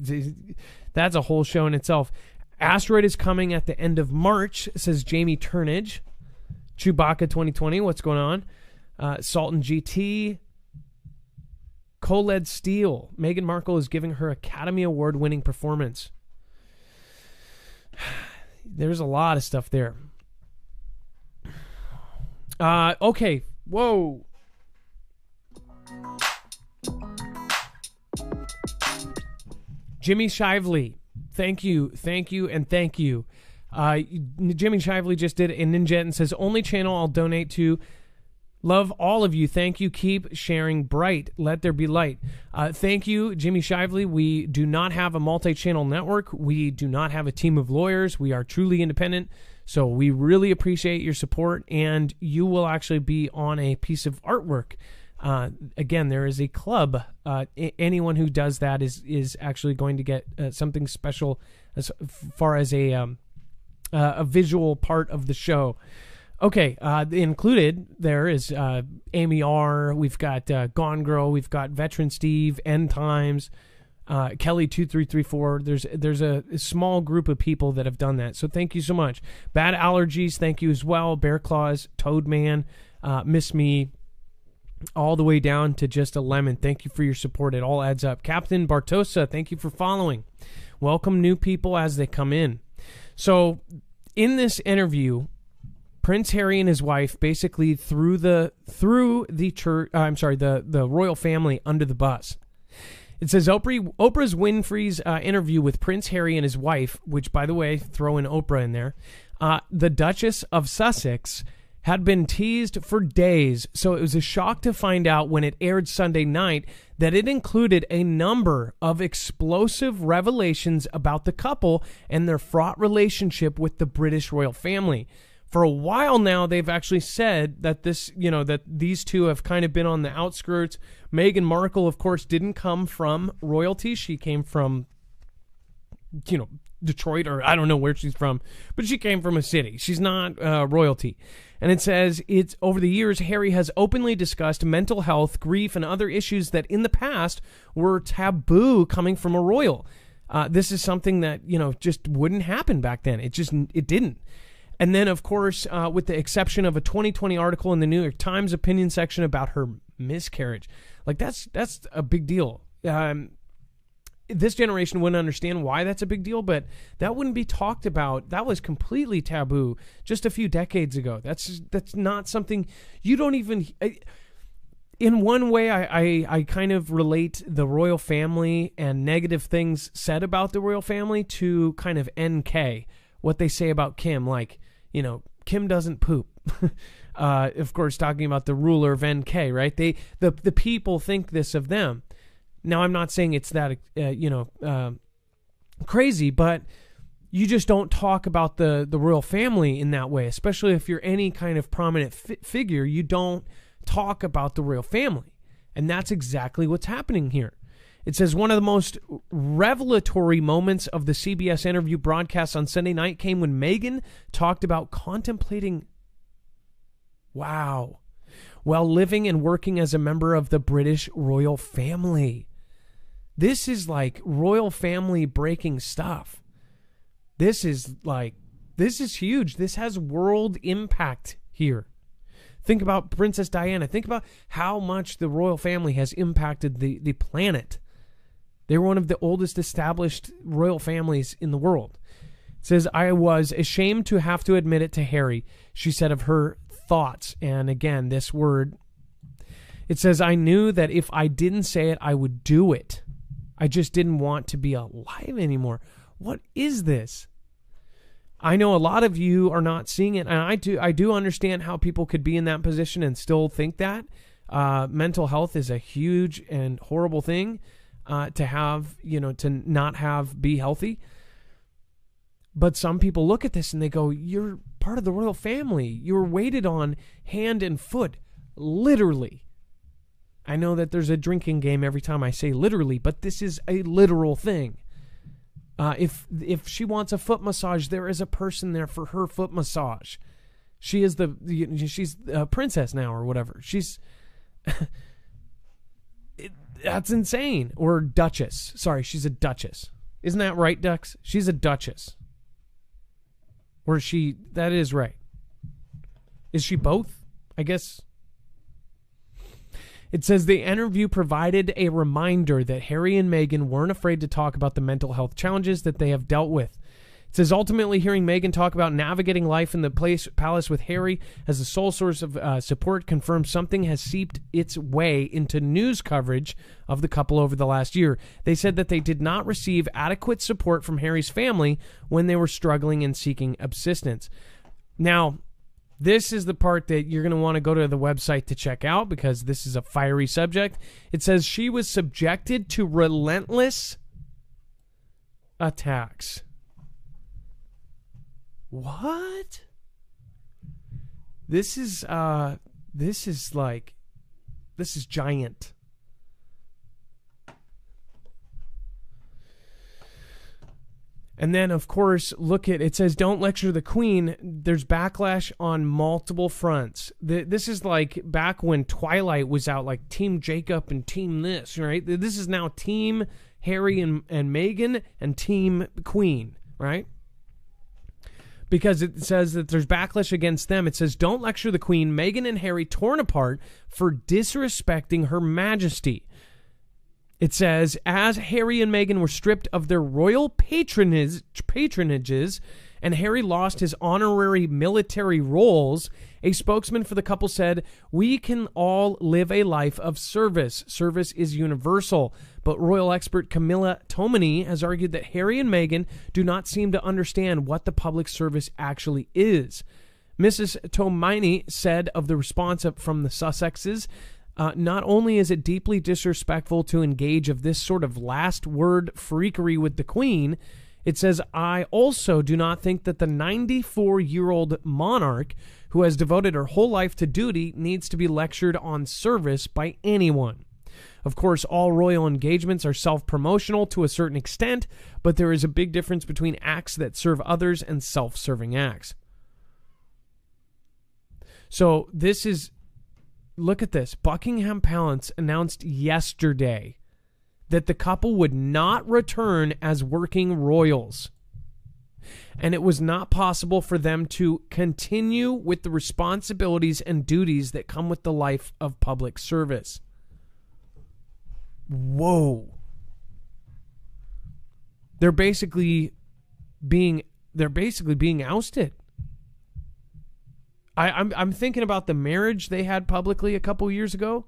Speaker 1: that's a whole show in itself. Asteroid is coming at the end of March, says Jamie Turnage. Chewbacca 2020, what's going on? Sultan GT. Coled Steel. Meghan Markle is giving her Academy Award-winning performance. There's a lot of stuff there. Okay. Whoa. Jimmy Shively. Thank you, and thank you. Jimmy Shively just did a Ninja and says, only channel I'll donate to Love all of you. Thank you. Keep sharing bright. Let there be light. Thank you, Jimmy Shively. We do not have a multi-channel network. We do not have a team of lawyers. We are truly independent. So we really appreciate your support, and you will actually be on a piece of artwork. Again, there is a club. Anyone who does that is actually going to get something special as far as a visual part of the show. Okay, included there is Amy R. We've got Gone Girl. We've got Veteran Steve, End Times, Kelly2334. There's a small group of people that have done that. So thank you so much. Bad Allergies, thank you as well. Bear Claws, Toadman, Miss Me, all the way down to Just a Lemon. Thank you for your support. It all adds up. Captain Bartosa, thank you for following. Welcome new people as they come in. So in this interview, Prince Harry and his wife basically threw the royal family under the bus. It says Oprah's Winfrey's interview with Prince Harry and his wife, which, by the way, throw in Oprah in there, the Duchess of Sussex, had been teased for days. So it was a shock to find out when it aired Sunday night that it included a number of explosive revelations about the couple and their fraught relationship with the British royal family. For a while now, they've actually said that that these two have kind of been on the outskirts. Meghan Markle, of course, didn't come from royalty. She came from, Detroit, or I don't know where she's from, but she came from a city. She's not royalty. And it says, over the years, Harry has openly discussed mental health, grief, and other issues that in the past were taboo coming from a royal. This is something that, just wouldn't happen back then. It didn't. And then, of course, with the exception of a 2020 article in the New York Times opinion section about her miscarriage. Like, that's a big deal. This generation wouldn't understand why that's a big deal, but that wouldn't be talked about. That was completely taboo just a few decades ago. That's not something you don't even... In one way, I kind of relate the royal family and negative things said about the royal family to kind of NK, what they say about Kim, like, Kim doesn't poop. Of course, talking about the ruler of NK, right? The people think this of them. Now, I'm not saying it's that, crazy, but you just don't talk about the royal family in that way, especially if you're any kind of prominent figure. You don't talk about the royal family. And that's exactly what's happening here. It says one of the most revelatory moments of the CBS interview broadcast on Sunday night came when Meghan talked about contemplating, while living and working as a member of the British royal family. This is like royal family breaking stuff. This is huge. This has world impact here. Think about Princess Diana. Think about how much the royal family has impacted the planet. They were one of the oldest established royal families in the world. It says, I was ashamed to have to admit it to Harry, she said of her thoughts. And again, this word, it says, I knew that if I didn't say it, I would do it. I just didn't want to be alive anymore. What is this? I know a lot of you are not seeing it, and I do understand how people could be in that position and still think that. Mental health is a huge and horrible thing. To have, to not be healthy. But some people look at this and they go, you're part of the royal family. You're weighted on hand and foot, literally. I know that there's a drinking game every time I say literally, but this is a literal thing. If she wants a foot massage, there is a person there for her foot massage. She is she's a princess now or whatever. She's... That's insane. Or duchess. Sorry, she's a duchess. Isn't that right, Dux? She's a duchess. Or that is right. Is she both? I guess. It says the interview provided a reminder that Harry and Meghan weren't afraid to talk about the mental health challenges that they have dealt with. It says ultimately hearing Meghan talk about navigating life in the palace with Harry as the sole source of support confirms something has seeped its way into news coverage of the couple over the last year. They said that they did not receive adequate support from Harry's family when they were struggling and seeking assistance. Now, This is the part that you're going to want to go to the website to check out because this is a fiery subject. It says she was subjected to relentless attacks. What? This is giant. And then, of course, look at it says, don't lecture the Queen. There's backlash on multiple fronts. This is like back when Twilight was out, like Team Jacob and Team this, right? This is now Team Harry and Meghan and Team Queen, right? Because it says that there's backlash against them. It says, don't lecture the Queen. Meghan and Harry torn apart for disrespecting Her Majesty. It says, as Harry and Meghan were stripped of their royal patronages and Harry lost his honorary military roles, a spokesman for the couple said, we can all live a life of service. Service is universal. But royal expert Camilla Tominey has argued that Harry and Meghan do not seem to understand what the public service actually is. Mrs. Tominey said of the response from the Sussexes, not only is it deeply disrespectful to engage of this sort of last word freakery with the Queen, it says, I also do not think that the 94-year-old monarch who has devoted her whole life to duty needs to be lectured on service by anyone. Of course, all royal engagements are self-promotional to a certain extent, but there is a big difference between acts that serve others and self-serving acts. So this is... Look at this. Buckingham Palace announced yesterday that the couple would not return as working royals. And it was not possible for them to continue with the responsibilities and duties that come with the life of public service. Whoa. They're basically being ousted. I'm thinking about the marriage they had publicly a couple years ago.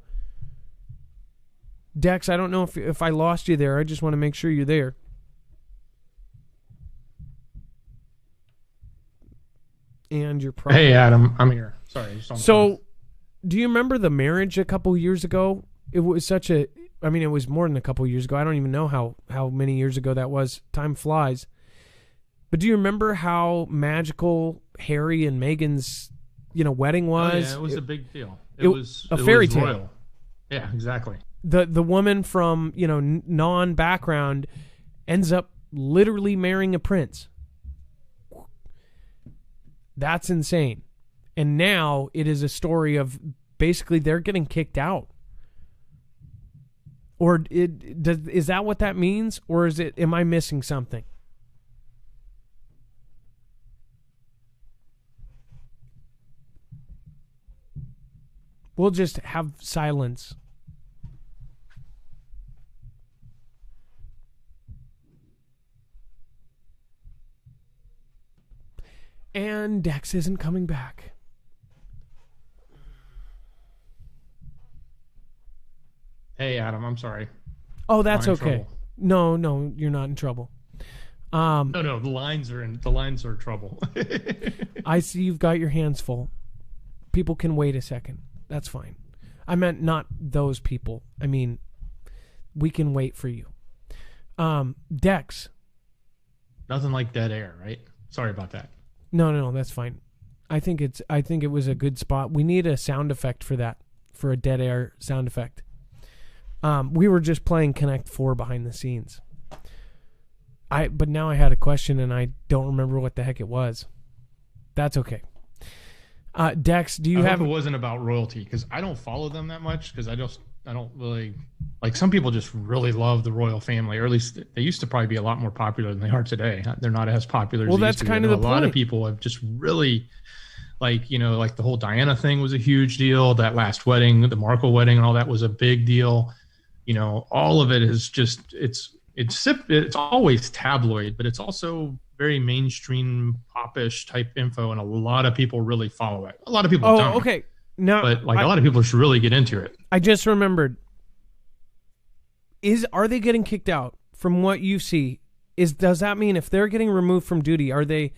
Speaker 1: Dex, I don't know if I lost you there. I just want to make sure you're there. And you're probably...
Speaker 2: Hey, Adam, I'm here. Sorry.
Speaker 1: So, do you remember the marriage a couple years ago? It was such a... I mean, it was more than a couple years ago. I don't even know how many years ago that was. Time flies. But do you remember how magical Harry and Meghan's wedding was?
Speaker 2: Oh, yeah, it was a big deal. It was
Speaker 1: a fairy tale.
Speaker 2: Royal. Yeah, exactly.
Speaker 1: The woman from non-background ends up literally marrying a prince. That's insane. And now it is a story of basically they're getting kicked out. Or is that what that means? Or am I missing something? We'll just have silence. And Dex isn't coming back.
Speaker 2: Hey, Adam, I'm sorry.
Speaker 1: Oh, that's okay. No, you're not in trouble.
Speaker 2: No, the lines are trouble.
Speaker 1: I see you've got your hands full. People can wait a second. That's fine. I meant not those people. I mean, we can wait for you. Dex.
Speaker 2: Nothing like dead air, right? Sorry about that.
Speaker 1: No, that's fine. I think it was a good spot. We need a sound effect for that, for a dead air sound effect. We were just playing Connect 4 behind the scenes. But now I had a question and I don't remember what the heck it was. That's okay. Dex, do you have...
Speaker 2: It wasn't about royalty because I don't follow them that much because I don't really... Like some people just really love the royal family, or at least they used to probably be a lot more popular than they are today. They're not as popular as
Speaker 1: well,
Speaker 2: they
Speaker 1: that's
Speaker 2: used to be.
Speaker 1: kind of the
Speaker 2: point. A lot of people have just really... like the whole Diana thing was a huge deal. That last wedding, the Markle wedding and all that was a big deal. All of it is just... It's always tabloid, but it's also very mainstream popish type info, and a lot of people really follow it. A lot of people don't.
Speaker 1: Okay. No,
Speaker 2: but a lot of people should really get into it.
Speaker 1: I just remembered. Are they getting kicked out from what you see? Does that mean if they're getting removed from duty, are they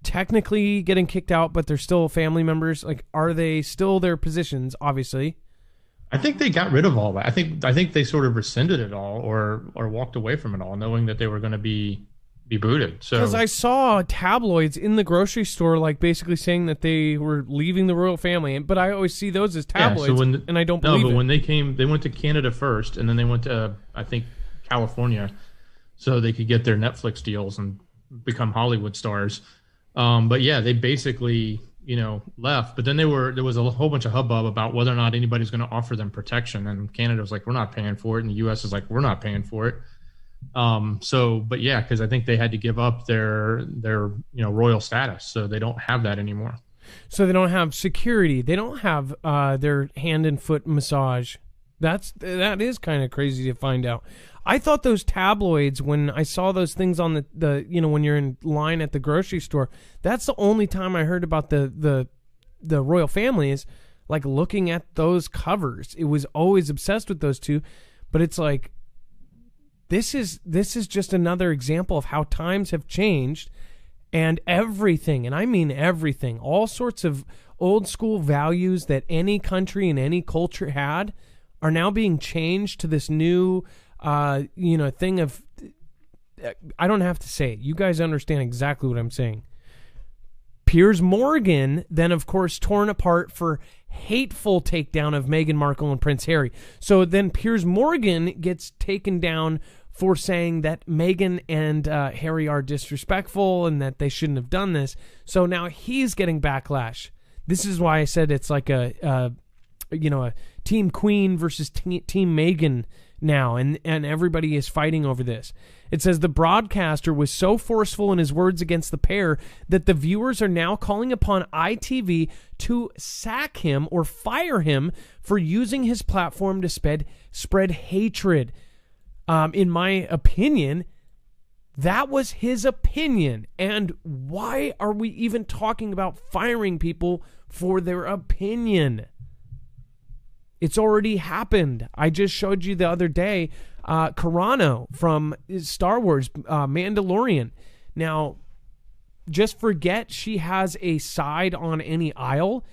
Speaker 1: technically getting kicked out, but they're still family members? Like, are they still their positions? Obviously,
Speaker 2: I think they got rid of all that. I think they sort of rescinded it all, or walked away from it all, knowing that they were going to be booted. So
Speaker 1: because I saw tabloids in the grocery store, like basically saying that they were leaving the royal family, but I always see those as tabloids, and I don't believe it.
Speaker 2: No, but when they went to Canada first, and then they went to I think California, so they could get their Netflix deals and become Hollywood stars. But yeah, they basically left. But then there was a whole bunch of hubbub about whether or not anybody's going to offer them protection, and Canada was like, we're not paying for it, and the U.S. is like, we're not paying for it. But yeah, because I think they had to give up their royal status, so they don't have that anymore.
Speaker 1: So they don't have security. They don't have their hand and foot massage. That is kind of crazy to find out. I thought those tabloids, when I saw those things on the when you're in line at the grocery store, that's the only time I heard about the royal family, is like looking at those covers. It was always obsessed with those two, but it's like, this is just another example of how times have changed, and everything, and I mean everything, all sorts of old school values that any country and any culture had are now being changed to this new thing of, I don't have to say it. You guys understand exactly what I'm saying. Piers Morgan then, of course, torn apart for hateful takedown of Meghan Markle and Prince Harry. So then Piers Morgan gets taken down for saying that Meghan and Harry are disrespectful and that they shouldn't have done this. So now he's getting backlash. This is why I said it's like a Team Queen versus Team Meghan now, and everybody is fighting over this. It says the broadcaster was so forceful in his words against the pair that the viewers are now calling upon ITV to sack him or fire him for using his platform to spread hatred. In my opinion, that was his opinion. And why are we even talking about firing people for their opinion? It's already happened. I just showed you the other day, Carano from Star Wars, Mandalorian. Now, just forget she has a side on any aisle.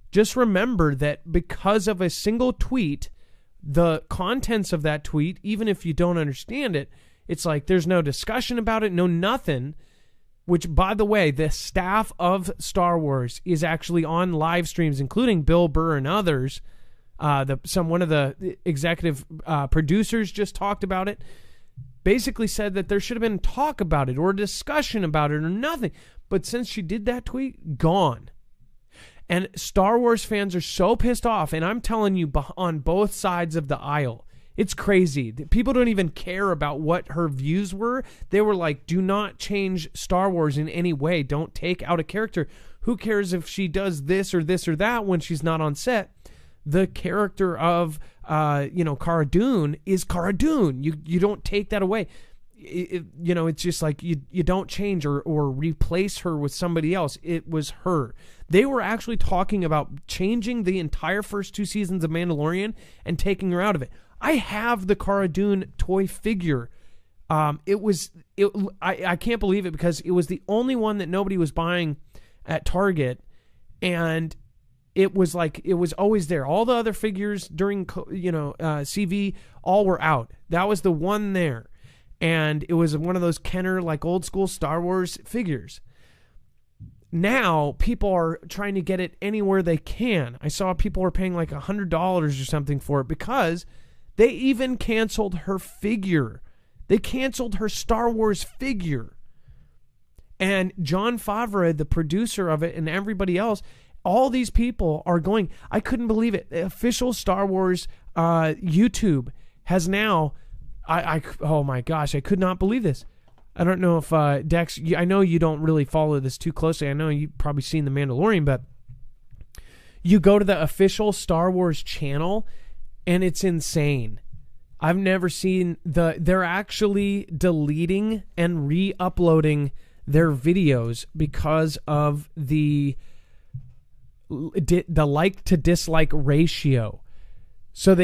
Speaker 1: Just remember that because of a single tweet, the contents of that tweet, even if you don't understand it, it's like there's no discussion about it, no nothing. Which, by the way, the staff of Star Wars is actually on live streams, including Bill Burr and others. One of the executive producers just talked about it. Basically said that there should have been talk about it or a discussion about it or nothing. But since she did that tweet, gone. And Star Wars fans are so pissed off, and I'm telling you, on both sides of the aisle, it's crazy. People don't even care about what her views were. They were like, do not change Star Wars in any way. Don't take out a character. Who cares if she does this or that when she's not on set? The character of, Cara Dune is Cara Dune. You don't take that away. It's just like you don't change or replace her with somebody else. It was her. They were actually talking about changing the entire first 2 seasons of Mandalorian and taking her out of it. I have the Cara Dune toy figure. I can't believe it because it was the only one that nobody was buying at Target, and it was always there. All the other figures during CV all were out. That was the one there. And it was one of those Kenner, like old school Star Wars figures. Now people are trying to get it anywhere they can. I saw people were paying like $100 or something for it because they even canceled her figure. They canceled her Star Wars figure. And Jon Favreau, the producer of it, and everybody else, all these people are going, I couldn't believe it. The official Star Wars YouTube has now, oh my gosh, I could not believe this. I don't know if, Dex, I know you don't really follow this too closely. I know you've probably seen The Mandalorian, but you go to the official Star Wars channel and it's insane. I've never seen they're actually deleting and re-uploading their videos because of the like to dislike ratio. So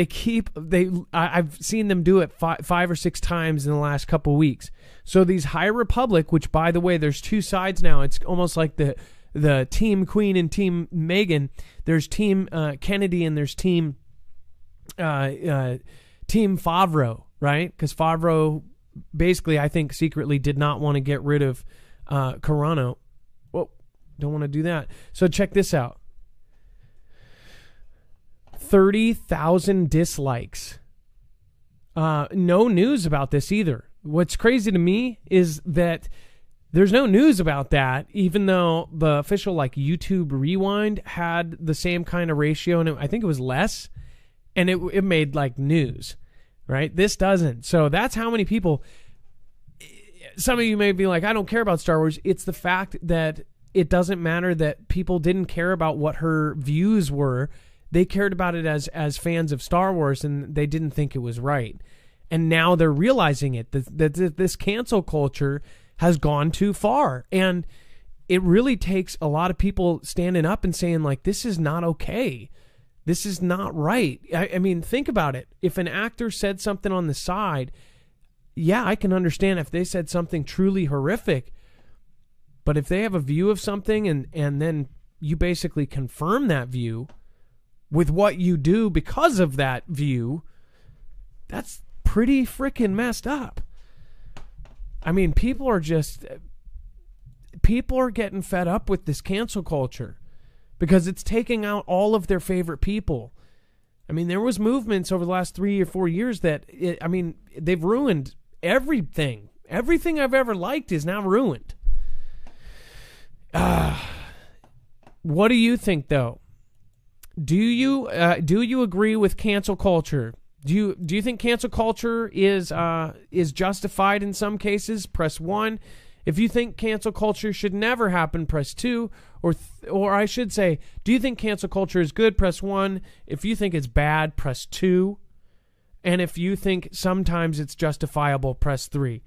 Speaker 1: I've seen them do it five or six times in the last couple weeks. So these High Republic, which by the way, there's two sides now. It's almost like the Team Queen and Team Meghan. There's Team Kennedy and there's Team Favreau, right? Because Favreau basically, I think, secretly did not want to get rid of Carano. Well, don't want to do that. So check this out. 30,000 dislikes. No news about this either. What's crazy to me is that there's no news about that, even though the official YouTube Rewind had the same kind of ratio, and I think it was less, and it made news, right? This doesn't. So that's how many people. Some of you may be like, I don't care about Star Wars. It's the fact that it doesn't matter that people didn't care about what her views were. They cared about it as fans of Star Wars, and they didn't think it was right. And now they're realizing it, that this cancel culture has gone too far. And it really takes a lot of people standing up and saying, this is not okay. This is not right. I mean, think about it. If an actor said something on the side, yeah, I can understand if they said something truly horrific. But if they have a view of something and then you basically confirm that view with what you do because of that view, that's pretty freaking messed up. I mean, people are getting fed up with this cancel culture because it's taking out all of their favorite people. I mean, there was movements over the last 3 or 4 years that, they've ruined everything. Everything I've ever liked is now ruined. What do you think, though? Do you agree with cancel culture? Do you think cancel culture is justified in some cases? Press 1. If you think cancel culture should never happen, press 2. Or I should say, do you think cancel culture is good? Press 1. If you think it's bad, press 2. And if you think sometimes it's justifiable, press 3.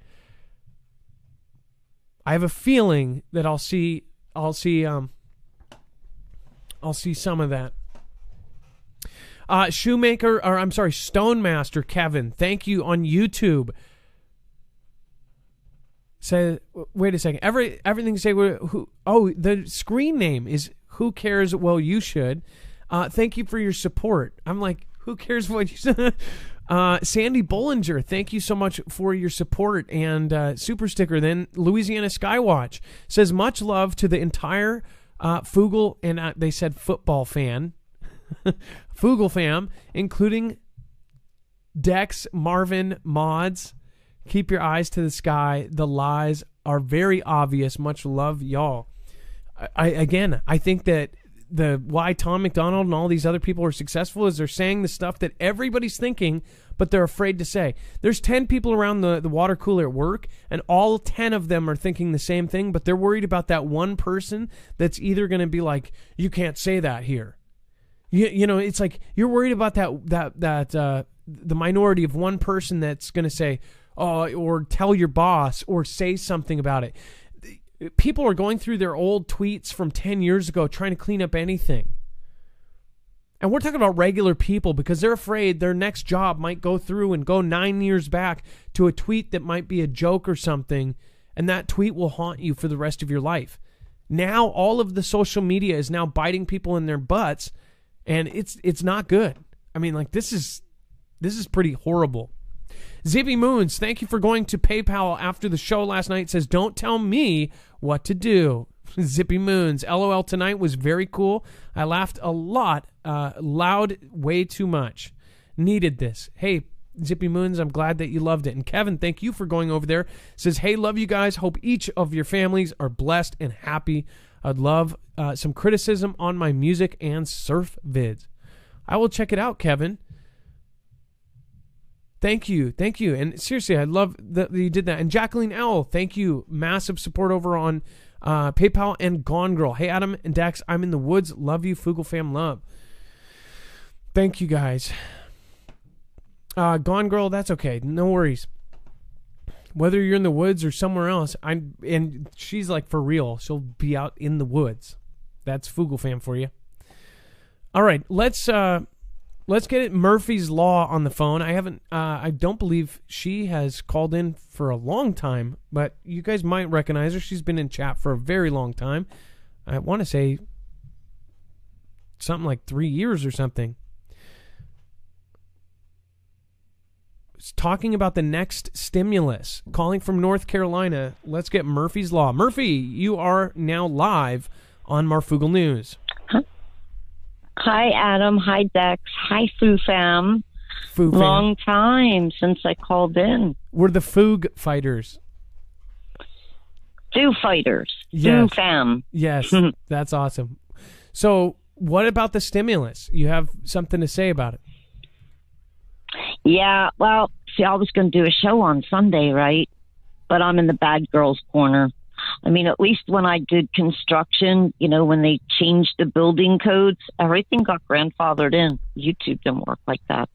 Speaker 1: I have a feeling that I'll see some of that. Stonemaster Kevin, thank you on YouTube. Say, wait a second. Everything say who? Oh, the screen name is Who Cares? Well, you should. Thank you for your support. I'm like, who cares what you said? Sandy Bollinger, thank you so much for your support and super sticker. Then Louisiana Skywatch says much love to the entire Fugle and they said football fan. Fugle fam, including Dex, Marvin, Mods. Keep your eyes to the sky. The lies are very obvious. Much love, y'all. I think that why Tom McDonald and all these other people are successful is they're saying the stuff that everybody's thinking, but they're afraid to say. There's 10 people around the water cooler at work, and all 10 of them are thinking the same thing, but they're worried about that one person that's either going to be like, you can't say that here. You know, it's like you're worried about the minority of one person that's going to say, oh, or tell your boss or say something about it. People are going through their old tweets from 10 years ago trying to clean up anything. And we're talking about regular people because they're afraid their next job might go through and go 9 years back to a tweet that might be a joke or something, and that tweet will haunt you for the rest of your life. Now all of the social media is now biting people in their butts, and it's not good. I mean, like, this is pretty horrible. Zippy Moons, thank you for going to PayPal after the show last night. Says, don't tell me what to do. Zippy Moons, LOL tonight was very cool. I laughed a lot, loud, way too much. Needed this. Hey, Zippy Moons, I'm glad that you loved it. And Kevin, thank you for going over there. Says, hey, love you guys. Hope each of your families are blessed and happy. I'd love some criticism on my music and surf vids. I will check it out, Kevin. Thank you. And seriously, I love that you did that. And Jacqueline L., thank you. Massive support over on PayPal and Gone Girl. Hey, Adam and Dax, I'm in the woods. Love you, Fugle Fam love. Thank you, guys. Gone Girl, that's okay. No worries. Whether you're in the woods or somewhere else, and she's like, for real, she'll be out in the woods. That's Fugle Fam for you. All right, let's let's get Murphy's Law on the phone. I don't believe she has called in for a long time, but you guys might recognize her. She's been in chat for a very long time. I want to say something like 3 years or something. It's talking about the next stimulus. Calling from North Carolina. Let's get Murphy's Law. Murphy, you are now live on Marfoogle News.
Speaker 4: Hi, Adam. Hi, Dex. Hi, Foo Fam.
Speaker 1: Foo Fam.
Speaker 4: Long time since I called in.
Speaker 1: We're the Foog Fighters.
Speaker 4: Foo Fighters.
Speaker 1: Yes.
Speaker 4: Foo Fam.
Speaker 1: Yes, that's awesome. So, what about the stimulus? You have something to say about it?
Speaker 4: Yeah, well, see, I was going to do a show on Sunday, right? But I'm in the bad girls corner. I mean, at least when I did construction, when they changed the building codes, everything got grandfathered in. YouTube didn't work like that.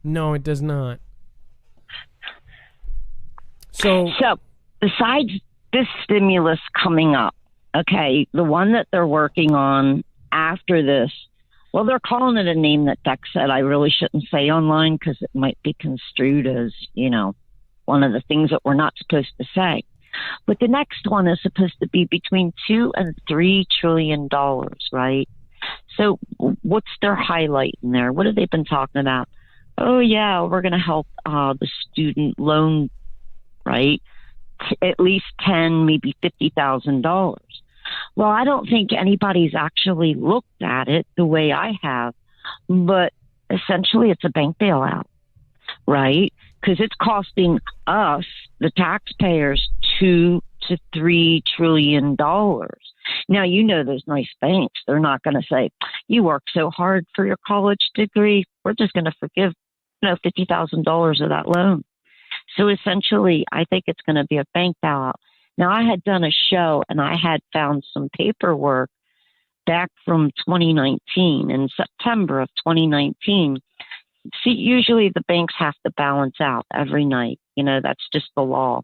Speaker 1: No, it does not. So,
Speaker 4: besides this stimulus coming up, okay, the one that they're working on after this, well, they're calling it a name that Dex said I really shouldn't say online because it might be construed as, one of the things that we're not supposed to say. But the next one is supposed to be between $2 and $3 trillion, right? So what's their highlight in there? What have they been talking about? Oh, yeah, we're going to help the student loan, right? At least $10,000, maybe $50,000. Well, I don't think anybody's actually looked at it the way I have, but essentially it's a bank bailout, right? Because it's costing us, the taxpayers, $2 to $3 trillion. Now, those nice banks, they're not going to say, you worked so hard for your college degree, we're just going to forgive, $50,000 of that loan. So essentially, I think it's going to be a bank bailout. Now, I had done a show and I had found some paperwork back from 2019, in September of 2019. See, usually the banks have to balance out every night. That's just the law.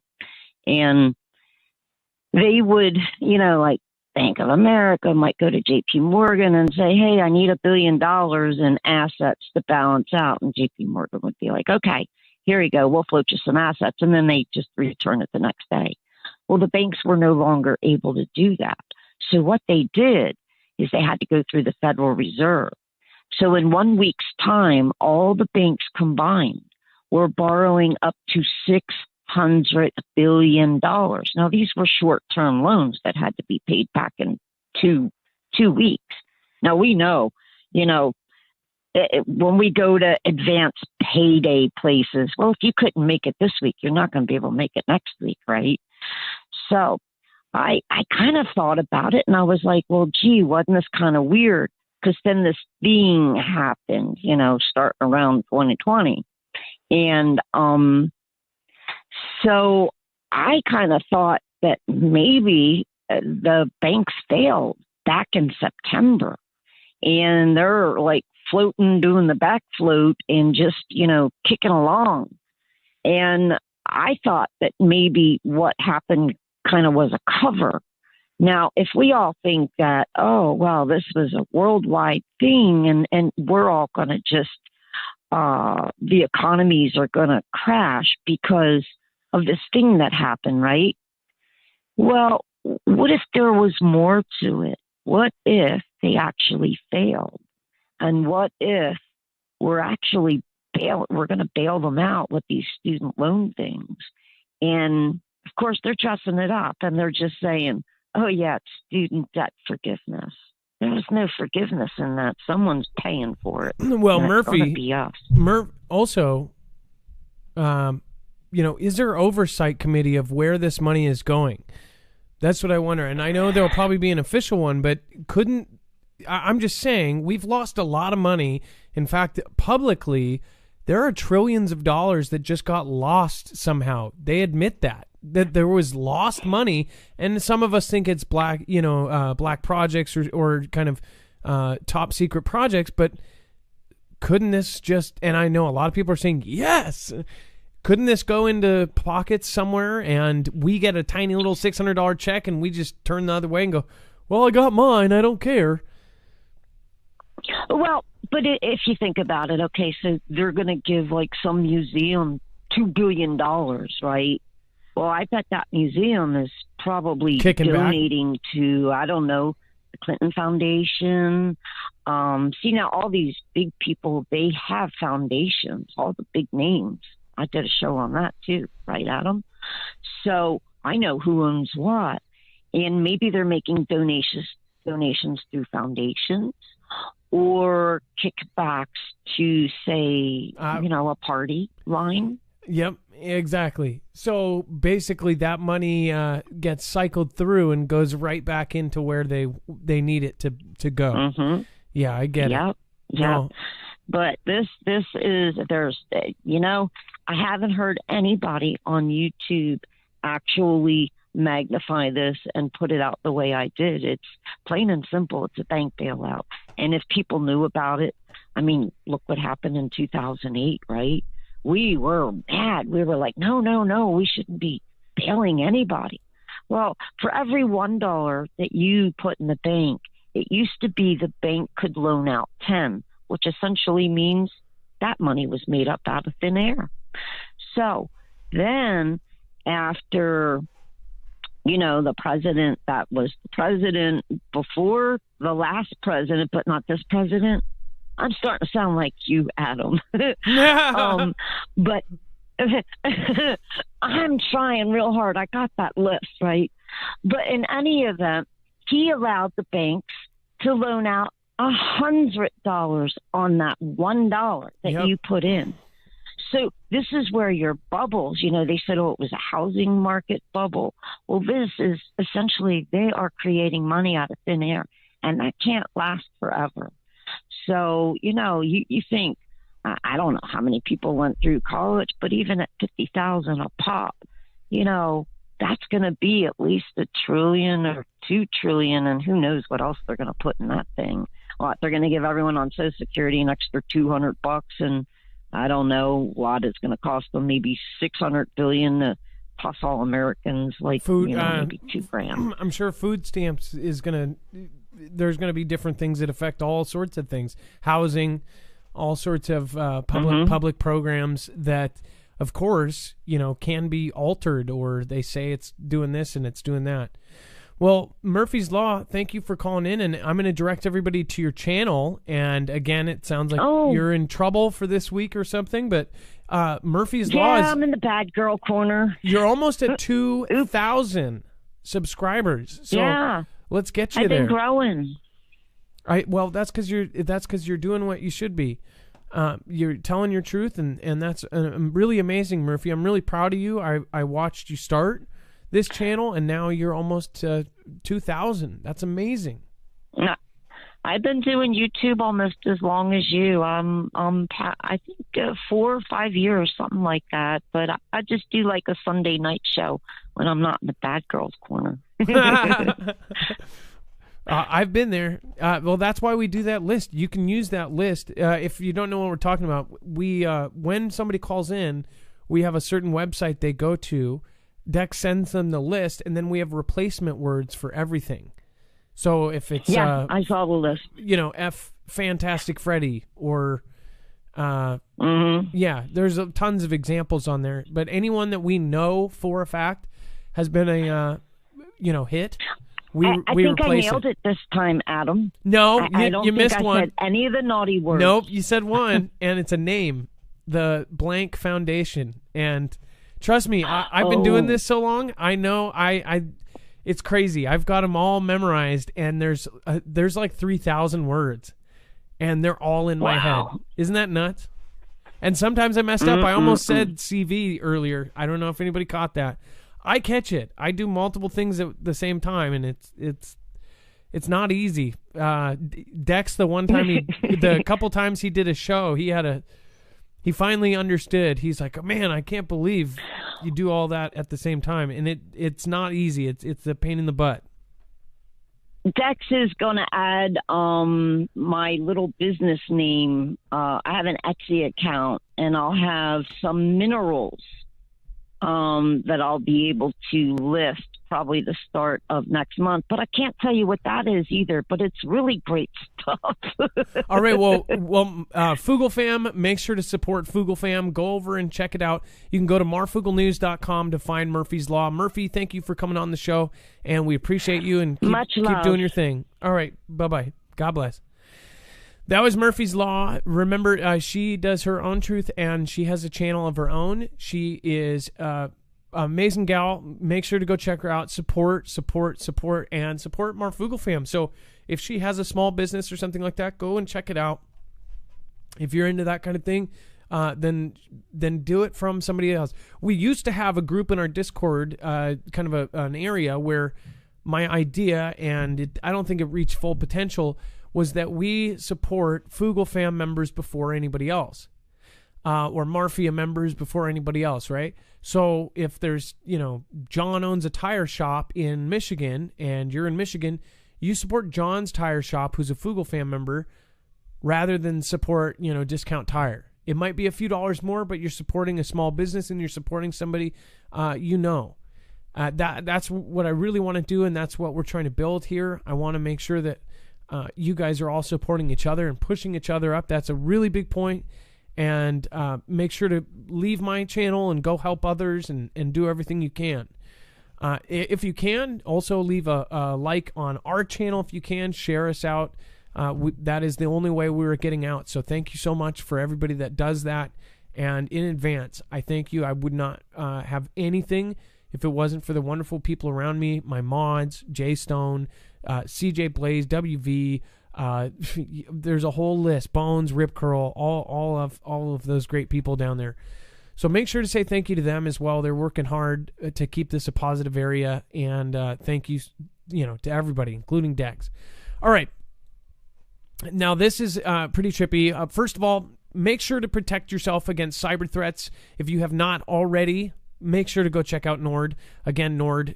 Speaker 4: And they would, like Bank of America might go to JP Morgan and say, hey, I need $1 billion in assets to balance out. And JP Morgan would be like, okay, here you go. We'll float you some assets. And then they just return it the next day. Well, the banks were no longer able to do that. So what they did is they had to go through the Federal Reserve. So in 1 week's time, all the banks combined were borrowing up to $600 billion. Now, these were short-term loans that had to be paid back in two weeks. Now, we know, when we go to advanced payday places, well, if you couldn't make it this week, you're not going to be able to make it next week, right? So I kind of thought about it and I was like, well, gee, wasn't this kind of weird? Because then this thing happened, starting around 2020. And so I kind of thought that maybe the banks failed back in September. And they're like floating, doing the back float and just, kicking along. And I thought that maybe what happened kind of was a cover. Now, if we all think that, oh, well, this was a worldwide thing and we're all going to just, the economies are going to crash because of this thing that happened, right? Well, what if there was more to it? What if they actually failed? And what if we're actually we're going to bail them out with these student loan things? And of course, they're dressing it up and they're just saying, oh, yeah, it's student debt forgiveness. There's no forgiveness in that. Someone's paying for it.
Speaker 1: Well, Murphy,
Speaker 4: it's be us.
Speaker 1: Also, is there oversight committee of where this money is going? That's what I wonder. And I know there'll probably be an official one, but I'm just saying, we've lost a lot of money. In fact, publicly, there are trillions of dollars that just got lost somehow. They admit that there was lost money, and some of us think it's black projects or kind of top secret projects, but couldn't this just, and I know a lot of people are saying, yes, couldn't this go into pockets somewhere and we get a tiny little $600 check and we just turn the other way and go, well, I got mine, I don't care.
Speaker 4: Well, But if you think about it, okay, so they're going to give like some museum $2 billion, right? Well, I bet that museum is probably
Speaker 1: Kicking
Speaker 4: donating to, I don't know, the Clinton Foundation. See, now all these big people, they have foundations, all the big names. I did a show on that too, right, Adam? So I know who owns what. And maybe they're making donations through foundations or kickbacks to, say, a party line.
Speaker 1: Yep, exactly. So basically that money gets cycled through and goes right back into where they need it to go.
Speaker 4: Mm-hmm.
Speaker 1: Yeah, I get it.
Speaker 4: Yep.
Speaker 1: No.
Speaker 4: But this is, I haven't heard anybody on YouTube actually magnify this and put it out the way I did. It's plain and simple. It's a bank bailout. And if people knew about it, I mean, look what happened in 2008, right? We were mad. We were like, no, we shouldn't be bailing anybody. Well, for every $1 that you put in the bank, it used to be the bank could loan out 10, which essentially means that money was made up out of thin air. So then after, the president that was the president before the last president, but not this president, I'm starting to sound like you, Adam. But I'm trying real hard. I got that list, right? But in any event, he allowed the banks to loan out $100 on that $1 that you put in. So this is where your bubbles, they said, it was a housing market bubble. Well, this is essentially, they are creating money out of thin air, and that can't last forever. So, you think, I don't know how many people went through college, but even at $50,000 a pop, that's going to be at least $1 trillion or $2 trillion, and who knows what else they're going to put in that thing. What, they're going to give everyone on Social Security an extra $200, and I don't know what it's going to cost them, maybe $600 billion to plus all Americans, like
Speaker 1: food,
Speaker 4: maybe $2,000.
Speaker 1: I'm sure food stamps is going to. There's going to be different things that affect all sorts of things, housing, all sorts of public programs that, of course, can be altered, or they say it's doing this and it's doing that. Well, Murphy's Law, thank you for calling in, and I'm going to direct everybody to your channel. And again, it sounds like you're in trouble for this week or something, but Murphy's Law is...
Speaker 4: Yeah, I'm in the bad girl corner.
Speaker 1: You're almost at 2,000 subscribers. So let's get you there.
Speaker 4: I've been growing.
Speaker 1: Well, that's because you're doing what you should be. You're telling your truth, and that's really amazing, Murphy. I'm really proud of you. I watched you start this channel, and now you're almost 2,000. That's amazing.
Speaker 4: I've been doing YouTube almost as long as you. I think 4 or 5 years, something like that. But I just do like a Sunday night show when I'm not in the bad girls corner.
Speaker 1: I've been there. Well, that's why we do that list. You can use that list. If you don't know what we're talking about, we when somebody calls in, we have a certain website they go to. Dex sends them the list, and then we have replacement words for everything. So if it's
Speaker 4: I saw the list.
Speaker 1: F Fantastic Freddy or there's tons of examples on there. But anyone that we know for a fact has been a hit. I think I nailed it this time, Adam. No,
Speaker 4: I don't
Speaker 1: you
Speaker 4: think
Speaker 1: missed
Speaker 4: I
Speaker 1: one.
Speaker 4: said any of the naughty words.
Speaker 1: Nope, you said one, and it's a name, the Blank Foundation. And trust me, I've been doing this so long. I know it's crazy. I've got them all memorized, and there's like 3,000 words, and they're all in my head. Isn't that nuts? And sometimes I messed up. I almost said CV earlier. I don't know if anybody caught that. I catch it. I do multiple things at the same time, and it's not easy. Dex, the couple times he did a show, he finally understood. He's like, oh, man, I can't believe you do all that at the same time, and it's not easy. It's a pain in the butt.
Speaker 4: Dex is going to add my little business name. I have an Etsy account, and I'll have some minerals that I'll be able to list probably the start of next month. But I can't tell you what that is either, but it's really great stuff.
Speaker 1: All right, well, Fugle Fam, make sure to support Fugle Fam. Go over and check it out. You can go to marfugelnews.com to find Murphy's Law. Murphy, thank you for coming on the show, and we appreciate you, and keep doing your thing. All right, bye-bye. God bless. That was Murphy's Law. Remember, she does her own truth, and she has a channel of her own. She is amazing gal. Make sure to go check her out. Support, and support Marfugle Fam. So if she has a small business or something like that, go and check it out. If you're into that kind of thing, then do it from somebody else. We used to have a group in our Discord, kind of an area where my idea, and I don't think it reached full potential, was that we support Fugle Fam members before anybody else. Or Marfia members before anybody else, right? So if there's, John owns a tire shop in Michigan, and you're in Michigan, you support John's tire shop, who's a Fugle Fam member, rather than support, Discount Tire. It might be a few dollars more, but you're supporting a small business, and you're supporting somebody, That's what I really want to do, and that's what we're trying to build here. I want to make sure that you guys are all supporting each other and pushing each other up. That's a really big point. And make sure to leave my channel and go help others and do everything you can. If you can, also leave a like on our channel if you can. Share us out. That is the only way we're getting out. So thank you so much for everybody that does that. And in advance, I thank you. I would not have anything if it wasn't for the wonderful people around me, my mods, Jay Stone, CJ Blaze, WV, there's a whole list, Bones, Rip Curl, all of those great people down there. So make sure to say thank you to them as well. They're working hard to keep this a positive area, and thank you, to everybody, including Dex. All right. Now this is pretty trippy. First of all, make sure to protect yourself against cyber threats. If you have not already, make sure to go check out Nord. Again, Nord,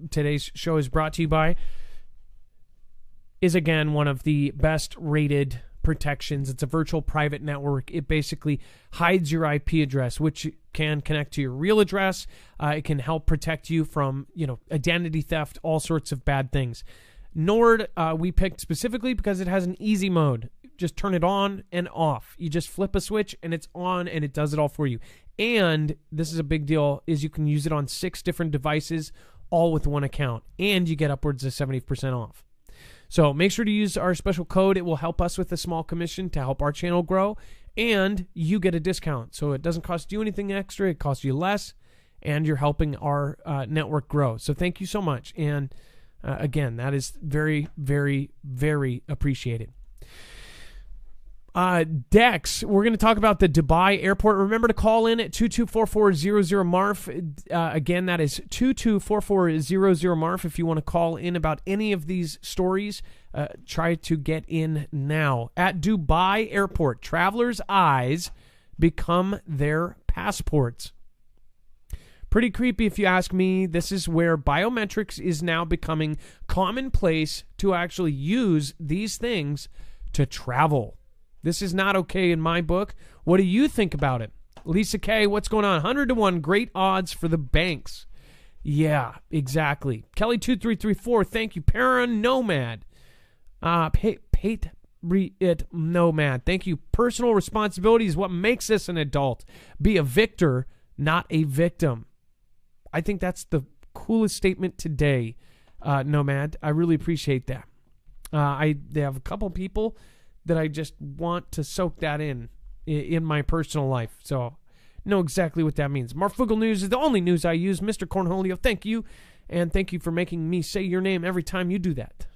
Speaker 1: today's show is brought to you by, is again one of the best rated protections. It's a virtual private network. It basically hides your IP address, which can connect to your real address. It can help protect you from, identity theft, all sorts of bad things. Nord, we picked specifically because it has an easy mode. Just turn it on and off. You just flip a switch and it's on, and it does it all for you. And this is a big deal, is you can use it on 6 different devices, all with one account, and you get upwards of 70% off. So make sure to use our special code. It will help us with a small commission to help our channel grow, and you get a discount. So it doesn't cost you anything extra. It costs you less, and you're helping our network grow. So thank you so much. And again, that is very, very, very appreciated. Dex, we're going to talk about the Dubai airport. Remember to call in at 224400-MARF. Again, that is 224400-MARF. If you want to call in about any of these stories, try to get in now. At Dubai airport, travelers' eyes become their passports. Pretty creepy if you ask me. This is where biometrics is now becoming commonplace to actually use these things to travel. This is not okay in my book. What do you think about it? Lisa K, what's going on? 100-1, great odds for the banks. Yeah, exactly. Kelly2334, thank you. Paranomad. Nomad, thank you. Personal responsibility is what makes us an adult. Be a victor, not a victim. I think that's the coolest statement today, Nomad. I really appreciate that. They have a couple people that I just want to soak that in my personal life. So know exactly what that means. Marfugle News is the only news I use. Mr. Cornholio, thank you. And thank you for making me say your name every time you do that.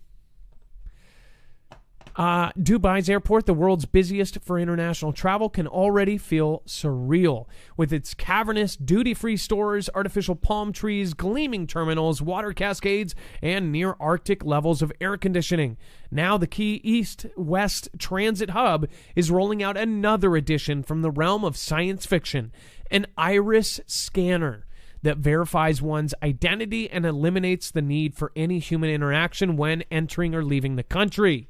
Speaker 1: Dubai's airport, the world's busiest for international travel, can already feel surreal. With its cavernous duty-free stores, artificial palm trees, gleaming terminals, water cascades, and near-Arctic levels of air conditioning. Now the key east-west transit hub is rolling out another addition from the realm of science fiction, an iris scanner that verifies one's identity and eliminates the need for any human interaction when entering or leaving the country.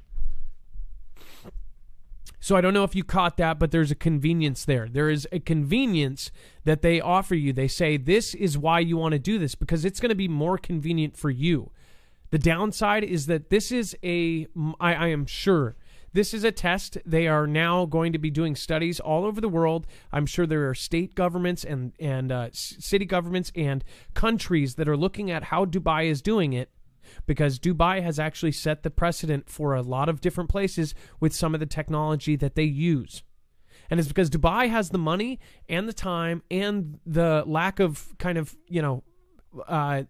Speaker 1: So I don't know if you caught that, but there's a convenience there. There is a convenience that they offer you. They say this is why you want to do this, because it's going to be more convenient for you. The downside is that this is I am sure, this is a test. They are now going to be doing studies all over the world. I'm sure there are state governments and city governments and countries that are looking at how Dubai is doing it, because Dubai has actually set the precedent for a lot of different places with some of the technology that they use. And it's because Dubai has the money and the time and the lack of kind of,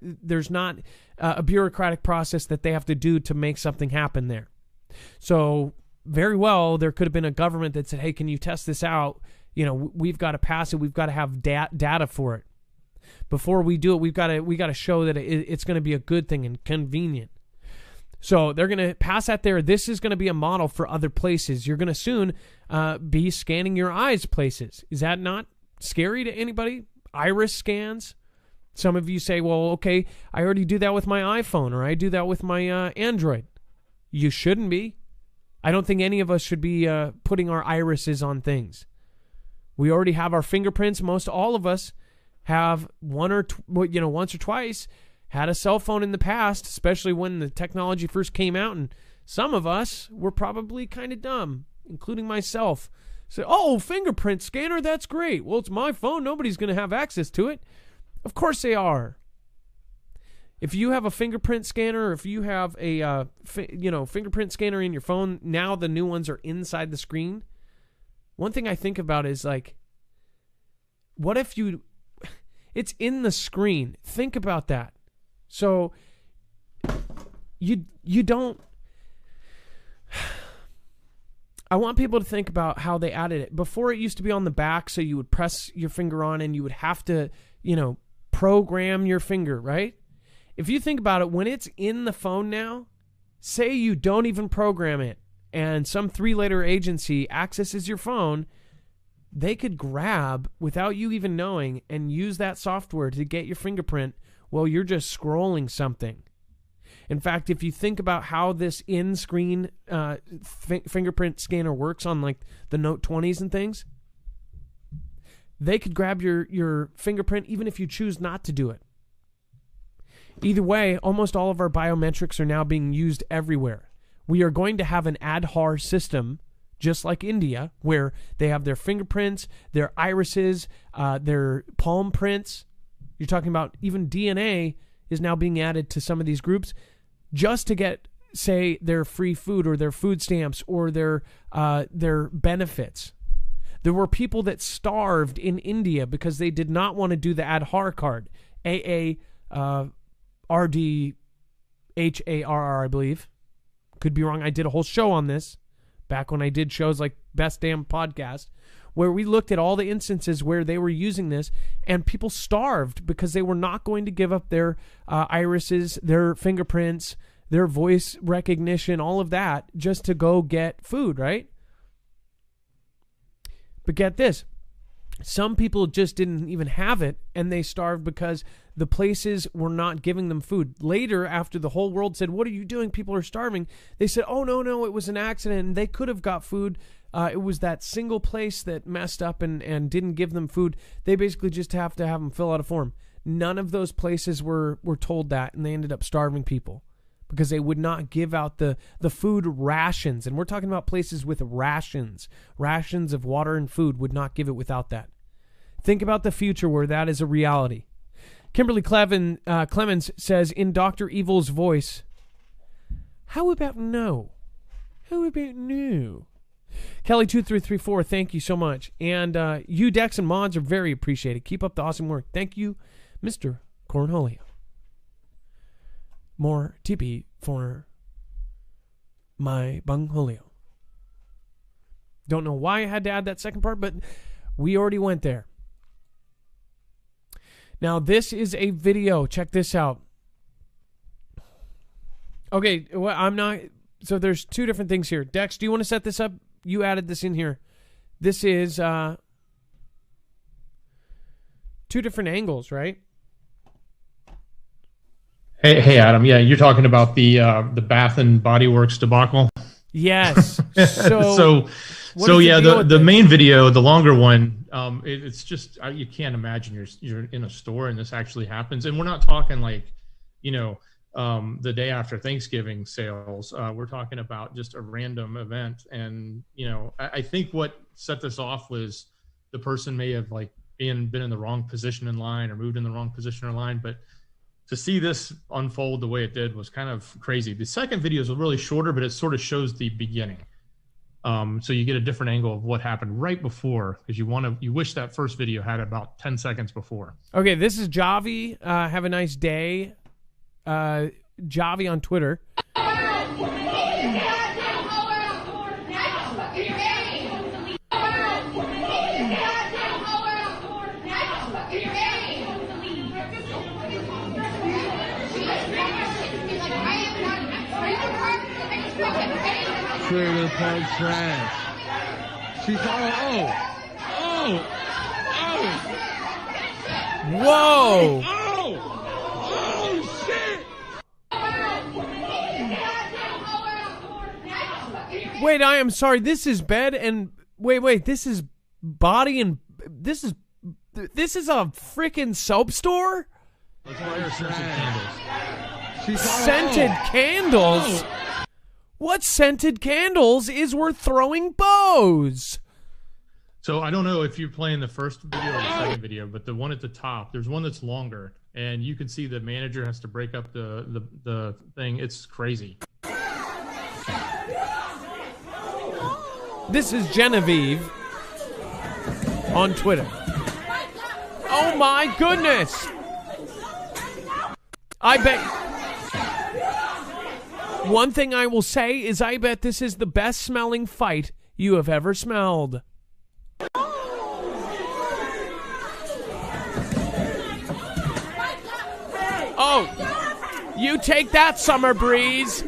Speaker 1: there's not a bureaucratic process that they have to do to make something happen there. So very well, there could have been a government that said, hey, can you test this out? We've got to pass it. We've got to have data for it. Before we do it, we got to show that it's going to be a good thing and convenient. So they're going to pass that there. This is going to be a model for other places. You're going to soon be scanning your eyes places. Is that not scary to anybody? Iris scans. Some of you say, well, okay, I already do that with my iPhone, or I do that with my Android. You shouldn't be. I don't think any of us should be putting our irises on things. We already have our fingerprints. Most all of us have once or twice had a cell phone in the past, especially when the technology first came out, and some of us were probably kind of dumb, including myself. So, oh, fingerprint scanner, that's great. Well, it's my phone. Nobody's going to have access to it. Of course they are. If you have a fingerprint scanner, or if you have a fingerprint scanner in your phone, now the new ones are inside the screen. One thing I think about is like, what if it's in the screen? Think about that. So you don't. I want people to think about how they added it. Before, it used to be on the back, so you would press your finger on and you would have to, program your finger, right? If you think about it, when it's in the phone now, say you don't even program it and some 3-letter agency accesses your phone, they could grab, without you even knowing, and use that software to get your fingerprint while you're just scrolling something. In fact, if you think about how this in-screen fingerprint scanner works on like the Note 20s and things, they could grab your fingerprint even if you choose not to do it. Either way, almost all of our biometrics are now being used everywhere. We are going to have an Aadhaar system, just like India, where they have their fingerprints, their irises, their palm prints. You're talking about even DNA is now being added to some of these groups just to get, say, their free food or their food stamps or their benefits. There were people that starved in India because they did not want to do the Aadhaar card, AARDHARR, I believe. Could be wrong. I did a whole show on this back when I did shows like Best Damn Podcast, where we looked at all the instances where they were using this and people starved because they were not going to give up their irises, their fingerprints, their voice recognition, all of that, just to go get food, right? But get this. Some people just didn't even have it, and they starved because the places were not giving them food. Later, after the whole world said, what are you doing? People are starving. They said, oh, no, it was an accident, and they could have got food. It was that single place that messed up and didn't give them food. They basically just have to have them fill out a form. None of those places were told that, and they ended up starving people because they would not give out the food rations. And we're talking about places with rations of water and food, would not give it without that. Think about the future where that is a reality. Kimberly Clemens says in Dr. Evil's voice, how about no? How about no? Kelly2334, thank you so much. And you, Dex, and mods are very appreciated. Keep up the awesome work. Thank you, Mr. Cornholio. More TP for my bungholio. Don't know why I had to add that second part, but we already went there. Now, this is a video. Check this out. Okay, well, I'm not... So there's two different things here. Dex, do you want to set this up? You added this in here. This is two different angles, right?
Speaker 2: Hey, Adam. Yeah, you're talking about the Bath and Body Works debacle.
Speaker 1: Yes.
Speaker 2: So So yeah, the main video, the longer one, it's just you can't imagine you're in a store and this actually happens. And we're not talking like, the day after Thanksgiving sales. We're talking about just a random event. And I think what set this off was the person may have like been in the wrong position in line or moved in the wrong position in line, but to see this unfold the way it did was kind of crazy. The second video is really shorter, but it sort of shows the beginning. So you get a different angle of what happened right before, because you wish that first video had about 10 seconds before.
Speaker 1: Okay, this is Javi. Have a nice day. Javi on Twitter.
Speaker 5: Trailer Park Trash. She's
Speaker 1: Whoa!
Speaker 5: Shit!
Speaker 1: Wait, I am sorry. This is bed and wait. This is body and this is a freaking soap store.
Speaker 2: Let's buy her scented candles.
Speaker 1: Scented candles. What scented candles is worth throwing bows?
Speaker 2: So I don't know if you're playing the first video or the second video, but the one at the top, there's one that's longer, and you can see the manager has to break up the thing. It's crazy.
Speaker 1: This is Genevieve on Twitter. Oh my goodness! I bet. One thing I will say is I bet this is the best smelling fight you have ever smelled. Oh, you take that, Summer Breeze.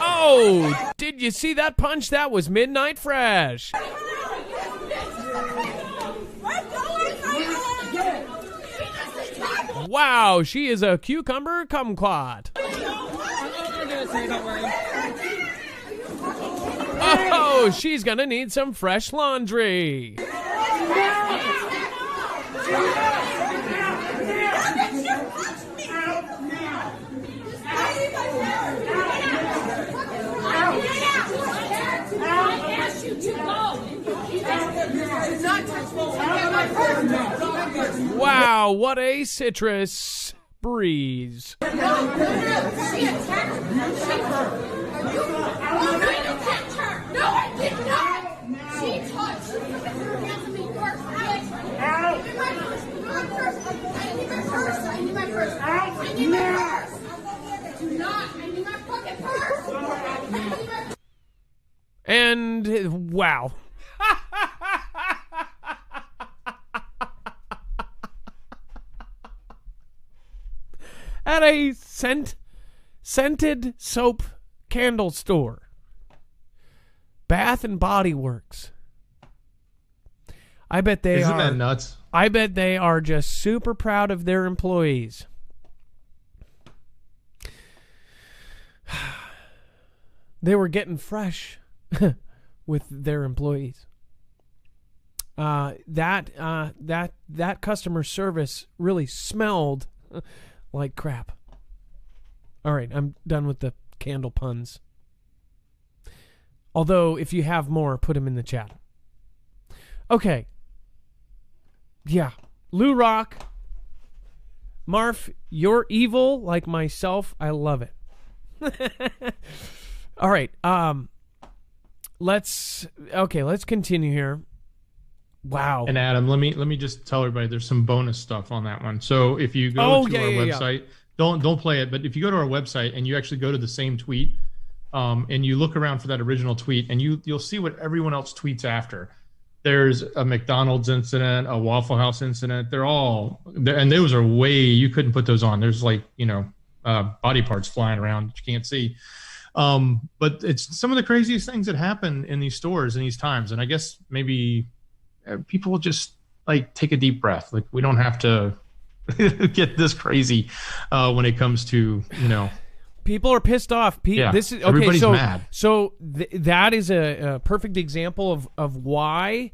Speaker 1: Oh, did you see that punch? That was Midnight Fresh. Wow, she is a cucumber kumquat. Oh, she's gonna need some fresh laundry. Wow, what a citrus breeze.
Speaker 6: She attacked her. No, I did not. She touched me first. I need my purse. I need my purse. I need my purse. I need my purse. Do not. I need my fucking purse.
Speaker 1: And wow. At a scented soap candle store. Bath and Body Works. I bet they
Speaker 2: Isn't that nuts?
Speaker 1: I bet they are just super proud of their employees. They were getting fresh with their employees. That customer service really smelled like crap. All right, I'm done with the candle puns. Although, if you have more, put them in the chat. Okay. Yeah. Lou Rock. Marf, you're evil like myself. I love it. All right. Let's continue here. Wow.
Speaker 2: And Adam, let me just tell everybody there's some bonus stuff on that one. So if you go to our website, don't play it, but if you go to our website and you actually go to the same tweet, and you look around for that original tweet, and you'll see what everyone else tweets after. There's a McDonald's incident, a Waffle House incident. And those are you couldn't put those on. There's body parts flying around that you can't see. But it's some of the craziest things that happen in these stores in these times. And I guess maybe people will just take a deep breath. Like, we don't have to get this crazy when it comes to,
Speaker 1: People are pissed off.
Speaker 2: Yeah,
Speaker 1: This is okay.
Speaker 2: everybody's
Speaker 1: So,
Speaker 2: mad.
Speaker 1: so that is a perfect example of why.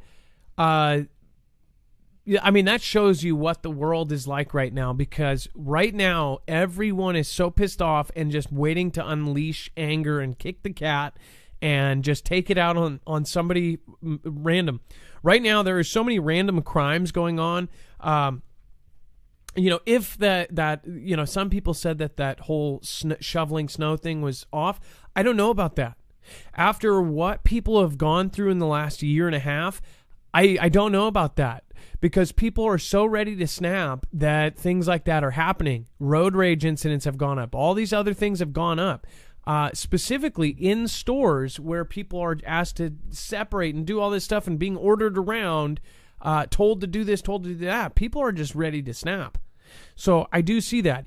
Speaker 1: Yeah, I mean, that shows you what the world is like right now, because right now everyone is so pissed off and just waiting to unleash anger and kick the cat and just take it out on somebody random. Right now there are so many random crimes going on. If that some people said that whole shoveling snow thing was off. I don't know about that. After what people have gone through in the last year and a half, I don't know about that, because people are so ready to snap that things like that are happening. Road rage incidents have gone up. All these other things have gone up, specifically in stores where people are asked to separate and do all this stuff and being ordered around, told to do this, told to do that. People are just ready to snap. So I do see that.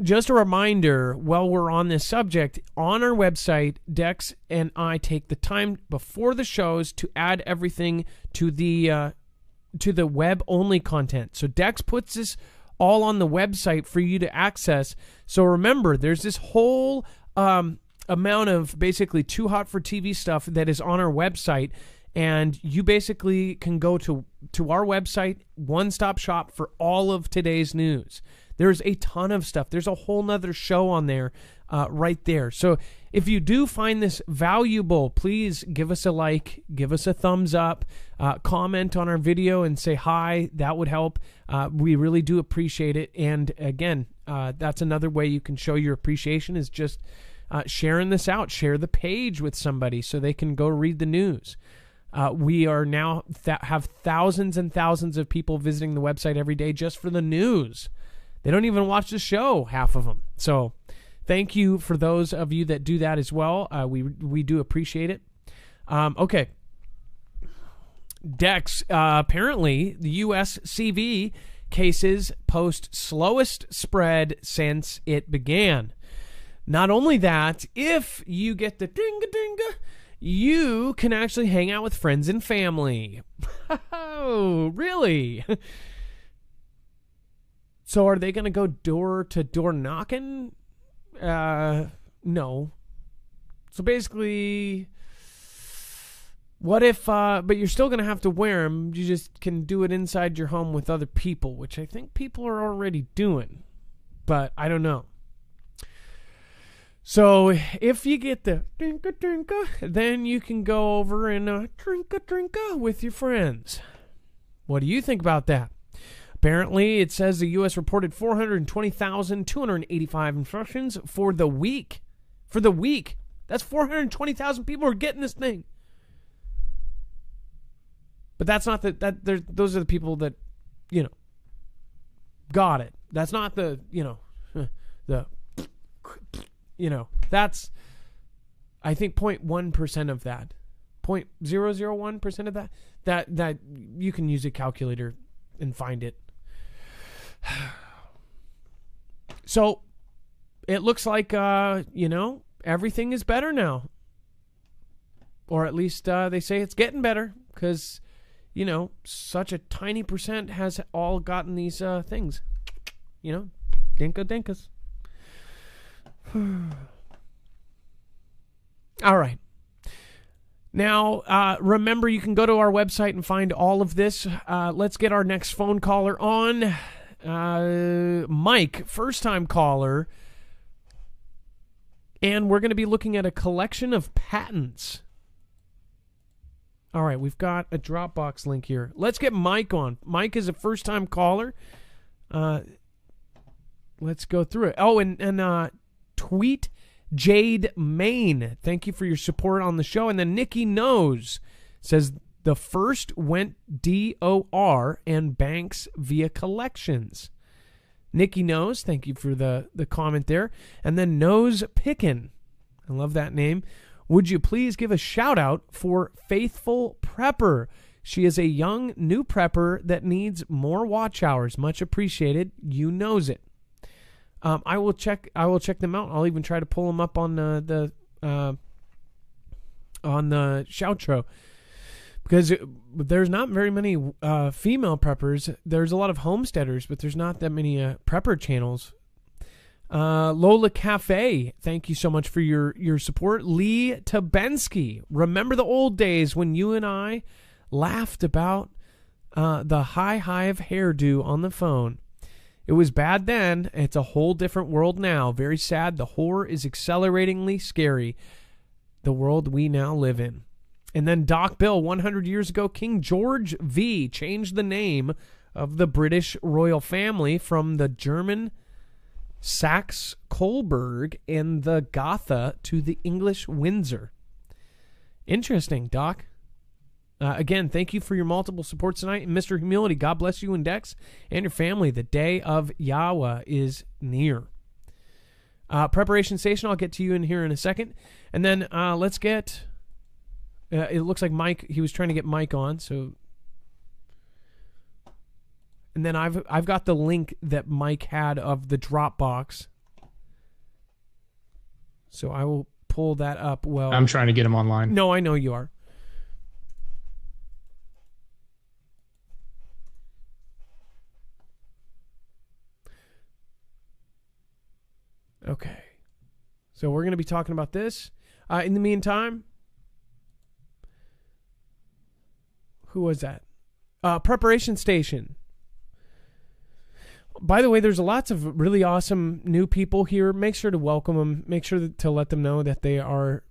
Speaker 1: Just a reminder, while we're on this subject, on our website, Dex and I take the time before the shows to add everything to the web-only content. So Dex puts this all on the website for you to access. So remember, there's this whole amount of basically Too Hot for TV stuff that is on our website, and you basically can go to our website, one-stop shop for all of today's news. There's a ton of stuff. There's a whole nother show on there right there. So if you do find this valuable, please give us a like, give us a thumbs up, comment on our video and say hi. That would help. We really do appreciate it. And again, that's another way you can show your appreciation, is just sharing this out. Share the page with somebody so they can go read the news. We are now have thousands and thousands of people visiting the website every day just for the news. They don't even watch the show, half of them. So thank you for those of you that do that as well. We do appreciate it. Okay. Dex, apparently the U.S. CV cases post slowest spread since it began. Not only that, if you get the ding-a-ding-a, you can actually hang out with friends and family. Oh, really? So are they going to go door-to-door knocking? No. So basically, what if, but you're still going to have to wear them. You just can do it inside your home with other people, which I think people are already doing. But I don't know. So if you get the drinka, then you can go over and drinka with your friends. What do you think about that? Apparently, it says the U.S. reported 420,285 infections for the week. For the week. That's 420,000 people are getting this thing. But that's not those are the people that, got it. That's not the, that's, I think 0.1% of that. 0.001% of that you can use a calculator and find it. So it looks like, everything is better now. Or at least they say it's getting better because, such a tiny percent has all gotten these things. Dinkas. All right. Now, remember, you can go to our website and find all of this. Let's get our next phone caller on. Mike, first-time caller. And we're going to be looking at a collection of patents. All right, we've got a Dropbox link here. Let's get Mike on. Mike is a first-time caller. Let's go through it. Oh, and Tweet Jade Main, thank you for your support on the show. And then Nikki Knows says the first went DOR and banks via collections. Nikki Knows, thank you for the comment there. And then Nose Pickin', I love that name. Would you please give a shout out for Faithful Prepper? She is a young new prepper that needs more watch hours. Much appreciated. You knows it. I will check them out. I'll even try to pull them up on the Shoutro, because there's not very many female preppers. There's a lot of homesteaders, but there's not that many prepper channels. Lola Cafe, thank you so much for your support. Lee Tabensky, remember the old days when you and I laughed about the high hive hairdo on the phone. It was bad then. It's a whole different world now. Very sad. The horror is acceleratingly scary. The world we now live in. And then Doc Bill, 100 years ago, King George V changed the name of the British royal family from the German Saxe-Coburg and the Gotha to the English Windsor. Interesting, Doc. Again, thank you for your multiple supports tonight. And Mr. Humility, God bless you and Dex and your family. The day of Yahweh is near. Preparation Station, I'll get to you in here in a second. And then let's get... it looks like Mike, he was trying to get Mike on, so... And then I've got the link that Mike had of the Dropbox. So I will pull that up. Well,
Speaker 2: I'm trying to get him online.
Speaker 1: No, I know you are. Okay. So we're going to be talking about this. In the meantime, who was that? Preparation Station. By the way, there's lots of really awesome new people here. Make sure to welcome them. Make sure to let them know that they're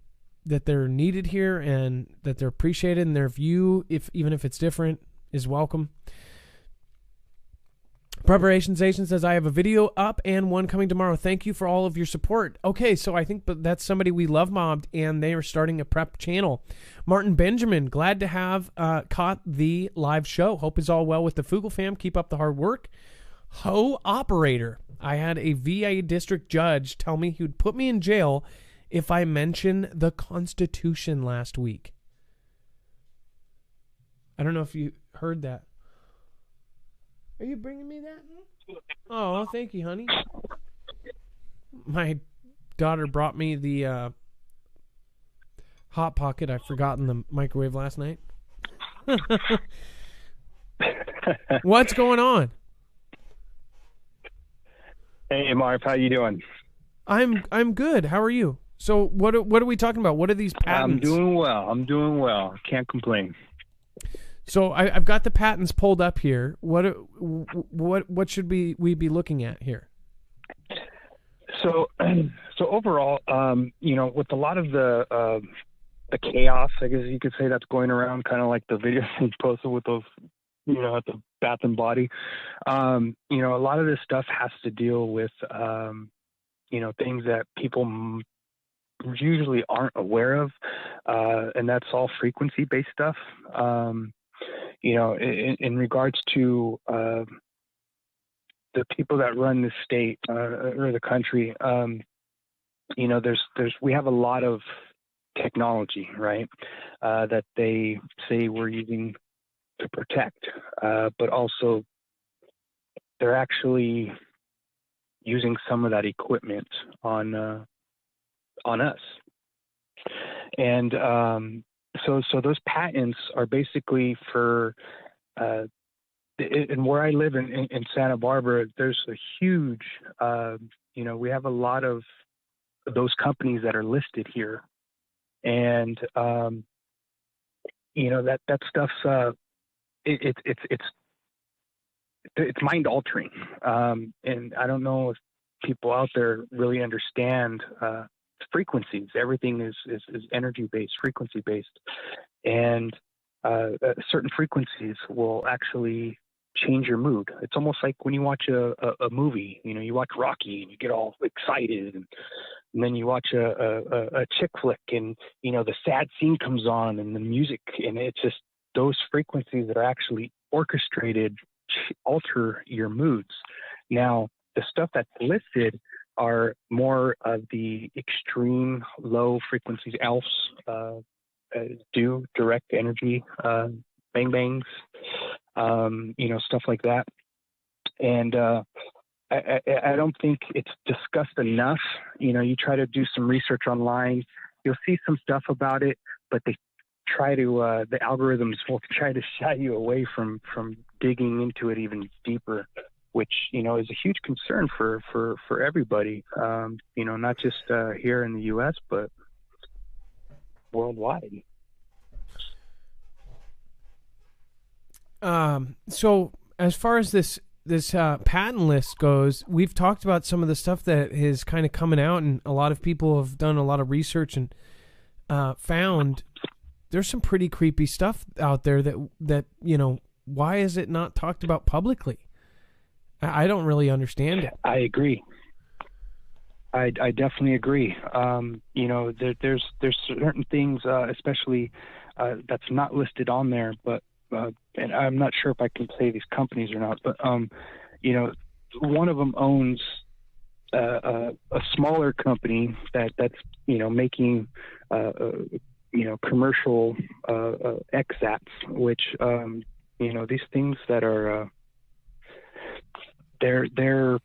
Speaker 1: needed here and that they're appreciated, and their view, even if it's different, is welcome. Preparation Station says, I have a video up and one coming tomorrow. Thank you for all of your support. Okay, so I think that's somebody we love mobbed, and they are starting a prep channel. Martin Benjamin, glad to have caught the live show. Hope is all well with the Fugel fam. Keep up the hard work. Ho Operator, I had a VA district judge tell me he would put me in jail if I mention the Constitution last week. I don't know if you heard that. Are you bringing me that? Oh, thank you, honey. My daughter brought me the Hot Pocket I forgot in the microwave last night. What's going on?
Speaker 7: Hey, Marv, how you doing?
Speaker 1: I'm good. How are you? So what are we talking about? What are these patents?
Speaker 7: I'm doing well. Can't complain.
Speaker 1: So I've got the patents pulled up here. What should we be looking at here?
Speaker 7: So overall, with a lot of the chaos, I guess you could say, that's going around, kind of like the video you posted with those, at the Bath and Body. A lot of this stuff has to deal with, things that people usually aren't aware of, and that's all frequency-based stuff. In regards to the people that run the state or the country, we have a lot of technology, right, that they say we're using to protect, but also they're actually using some of that equipment on us. And so those patents are basically for, and where I live in Santa Barbara, there's a huge, we have a lot of those companies that are listed here. And, that stuff's, it's mind altering. And I don't know if people out there really understand, frequencies. Everything is energy based, frequency based, and certain frequencies will actually change your mood. It's almost like when you watch a movie. You watch Rocky and you get all excited, and then you watch a chick flick, and the sad scene comes on, and the music, and it's just those frequencies that are actually orchestrated alter your moods. Now, the stuff that's listed are more of the extreme low frequencies, ELFs, do direct energy, bang bangs, stuff like that. And I don't think it's discussed enough. You try to do some research online, you'll see some stuff about it, but they try to, the algorithms will try to shy you away from digging into it even deeper. which, you know, is a huge concern for everybody, you know, not just here in the U.S., but worldwide.
Speaker 1: So as far as this patent list goes, we've talked about some of the stuff that is kind of coming out, and a lot of people have done a lot of research and found there's some pretty creepy stuff out there that you know, why is it not talked about publicly? I don't really understand it.
Speaker 7: I agree. I definitely agree. You know, there's certain things, especially that's not listed on there, but and I'm not sure if I can say these companies or not, but you know, one of them owns a smaller company that's you know, making you know, commercial XATs, which you know, these things that are they're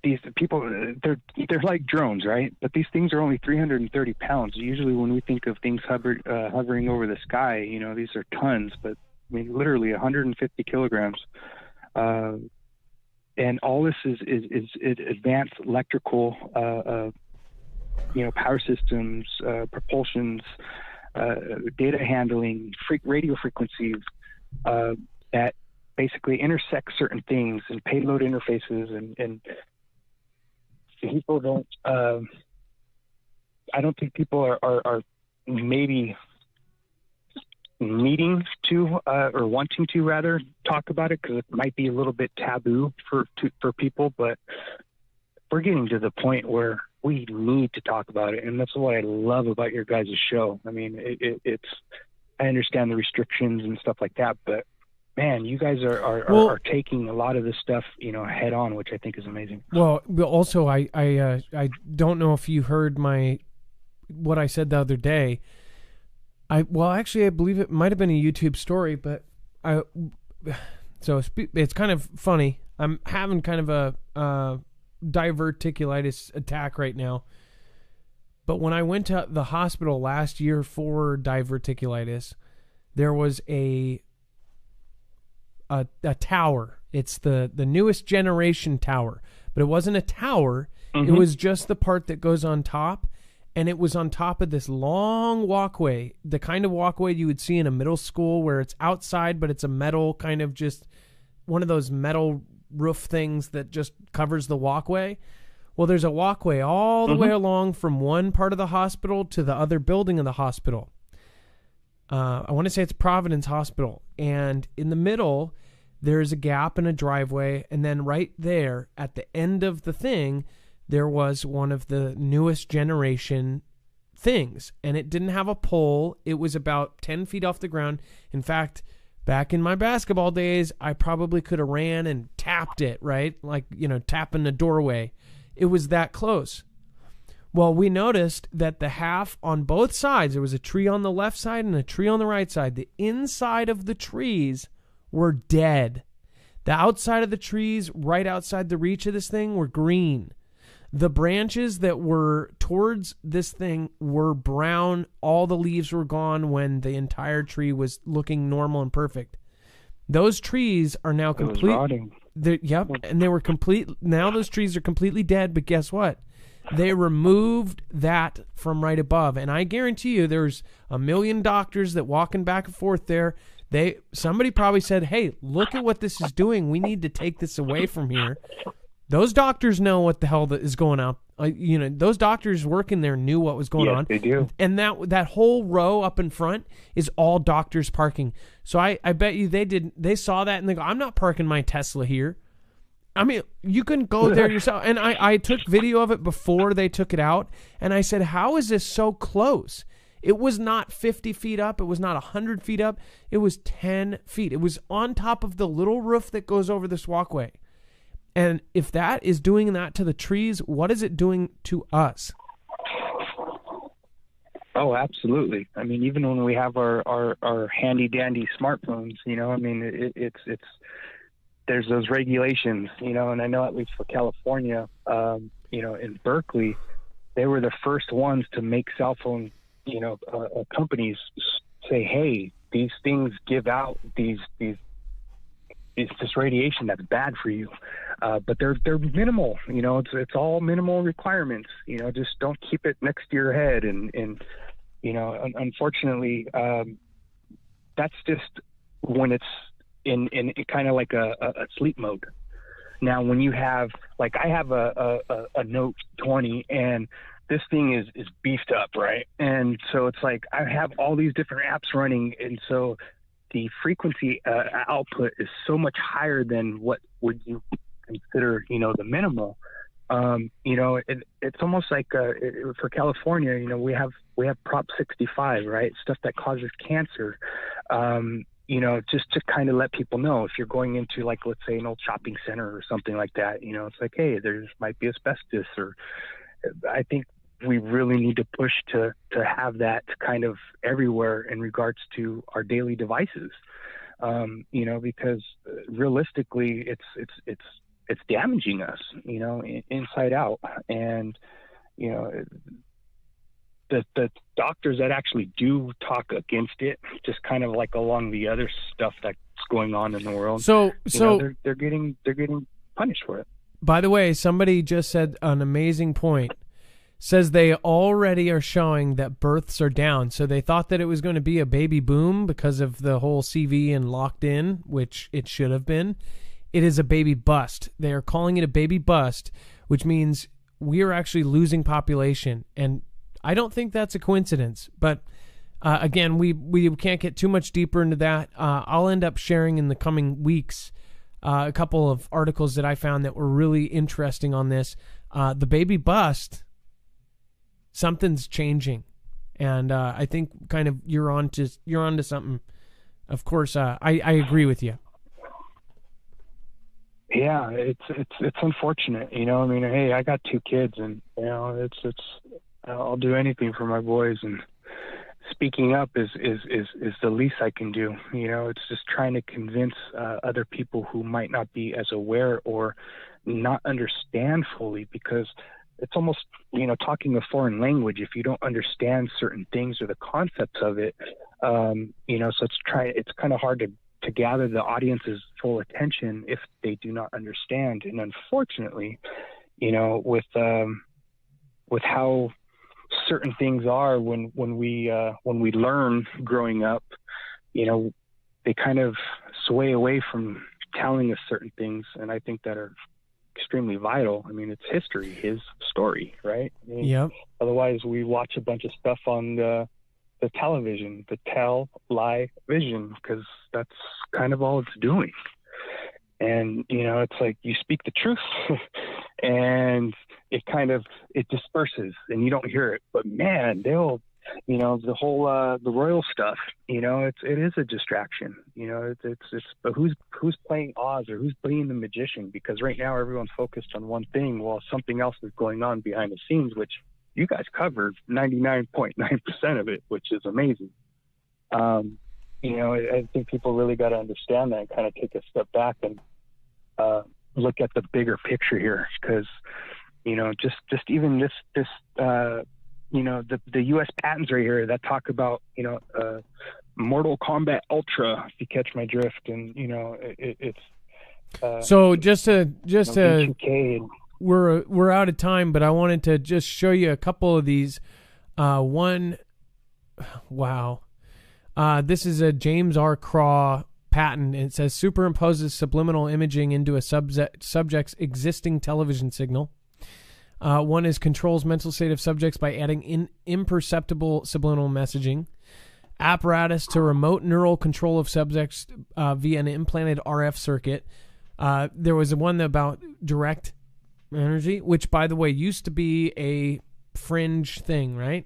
Speaker 7: these people, they're like drones, right? But these things are only 330 pounds. Usually when we think of things hovering over the sky, you know, these are tons, but I mean, literally 150 kilograms. And all this is advanced electrical, you know, power systems, propulsions, data handling, radio frequencies that basically intersect certain things and payload interfaces, and people don't. I don't think people are maybe needing to or wanting to rather talk about it, because it might be a little bit taboo for people. But we're getting to the point where we need to talk about it, and that's what I love about your guys' show. I mean, it's I understand the restrictions and stuff like that, but man, you guys are taking a lot of this stuff, you know, head on, which I think is amazing.
Speaker 1: Well, also, I don't know if you heard what I said the other day. Actually, I believe it might have been a YouTube story, but it's kind of funny. I'm having kind of a diverticulitis attack right now. But when I went to the hospital last year for diverticulitis, there was a tower. It's the newest generation tower, but it wasn't a tower. Mm-hmm. It was just the part that goes on top, and it was on top of this long walkway, the kind of walkway you would see in a middle school where it's outside, but it's a metal kind of, just one of those metal roof things that just covers the walkway. Well, there's a walkway all the way along from one part of the hospital to the other building of the hospital. I want to say it's Providence Hospital. And in the middle, there's a gap in a driveway. And then right there at the end of the thing, there was one of the newest generation things. And it didn't have a pole. It was about 10 feet off the ground. In fact, back in my basketball days, I probably could have ran and tapped it, right? Like, you know, tapping the doorway. It was that close. Well, we noticed that the half on both sides, there was a tree on the left side and a tree on the right side. The inside of the trees were dead. The outside of the trees, right outside the reach of this thing, were green. The branches that were towards this thing were brown. All the leaves were gone when the entire tree was looking normal and perfect. Those trees are now complete. Yep, and they were complete. Now those trees are completely dead, but guess what? They removed that from right above, and I guarantee you there's a million doctors that walking back and forth there. Somebody probably said, hey, look at what this is doing. We need to take this away from here. Those doctors know what the hell is going on. You know, those doctors working there knew what was going on.
Speaker 7: Yes, they do.
Speaker 1: And that whole row up in front is all doctors parking. So I bet you they saw that and they go, I'm not parking my Tesla here. I mean, you can go there yourself. And I took video of it before they took it out. And I said, how is this so close? It was not 50 feet up. It was not 100 feet up. It was 10 feet. It was on top of the little roof that goes over this walkway. And if that is doing that to the trees, what is it doing to us?
Speaker 7: Oh, absolutely. I mean, even when we have our handy dandy smartphones, you know, I mean, it's there's those regulations, you know, and I know at least for California, you know, in Berkeley, they were the first ones to make cell phone, you know, companies say, hey, these things give out these it's this radiation that's bad for you. But they're minimal, you know, it's all minimal requirements, you know, just don't keep it next to your head. And you know, unfortunately, that's just when it's in kind of like a sleep mode. Now, when you have, like, I have a Note 20, and this thing is beefed up, right? And so it's like I have all these different apps running, and so the frequency output is so much higher than what would you consider, you know, the minimal. You know, it's almost like for California, you know, we have Prop 65, right? Stuff that causes cancer. You know, just to kind of let people know, if you're going into, like, let's say an old shopping center or something like that, you know, it's like, hey, there might be asbestos. Or I think we really need to push to have that kind of everywhere in regards to our daily devices. You know, because realistically, it's damaging us, you know, inside out. And, you know, the doctors that actually do talk against it, just kind of like along the other stuff that's going on in the world.
Speaker 1: So
Speaker 7: they're getting punished for it.
Speaker 1: By the way, somebody just said an amazing point. Says they already are showing that births are down. So they thought that it was going to be a baby boom because of the whole CV and locked in, which it should have been. It is a baby bust. They are calling it a baby bust, which means we are actually losing population. And I don't think that's a coincidence. But again, we can't get too much deeper into that. I'll end up sharing in the coming weeks a couple of articles that I found that were really interesting on this. The baby bust, something's changing. And I think kind of you're on to something. Of course, I agree with you.
Speaker 7: Yeah, it's unfortunate, you know. I mean, hey, I got 2 kids, and you know, it's I'll do anything for my boys, and speaking up is the least I can do. You know, it's just trying to convince other people who might not be as aware or not understand fully, because it's almost, you know, talking a foreign language if you don't understand certain things or the concepts of it. You know, so it's kind of hard to gather the audience's full attention if they do not understand. And unfortunately, you know, with how certain things are when we learn growing up, you know, they kind of sway away from telling us certain things, and I think that are extremely vital. I mean, it's history, his story, right? I mean,
Speaker 1: yep.
Speaker 7: Otherwise, we watch a bunch of stuff on the television, the lie vision, because that's kind of all it's doing. And, you know, it's like you speak the truth and it disperses and you don't hear it. But man, they'll, you know, the whole, the royal stuff, you know, it is a distraction, you know, but who's playing Oz or who's playing the magician? Because right now everyone's focused on one thing while something else is going on behind the scenes, which you guys covered 99.9% of it, which is amazing. You know, I think people really got to understand that and kind of take a step back and look at the bigger picture here, because, you know, just even this you know, the U.S. patents right here that talk about, you know, Mortal Kombat Ultra, if you catch my drift, and, you know, it's
Speaker 1: so just to
Speaker 7: and,
Speaker 1: we're out of time, but I wanted to just show you a couple of these. Wow. This is a James R. Craw patent. It says superimposes subliminal imaging into a subject's existing television signal. One is controls mental state of subjects by adding imperceptible subliminal messaging. Apparatus to remote neural control of subjects via an implanted RF circuit. There was one about direct energy, which, by the way, used to be a fringe thing, right?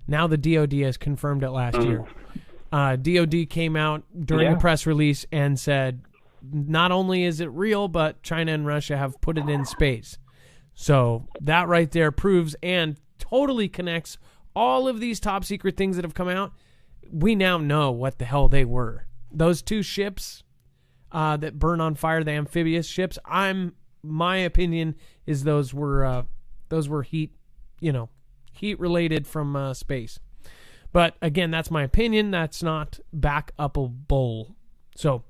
Speaker 1: Now the DOD has confirmed it last year. DOD came out during a press release and said, not only is it real, but China and Russia have put it in space. So that right there proves and totally connects all of these top secret things that have come out. We now know what the hell they were. Those 2 ships that burn on fire, the amphibious ships, my opinion is those were heat related from space. But again, that's my opinion. That's not back-upable. So,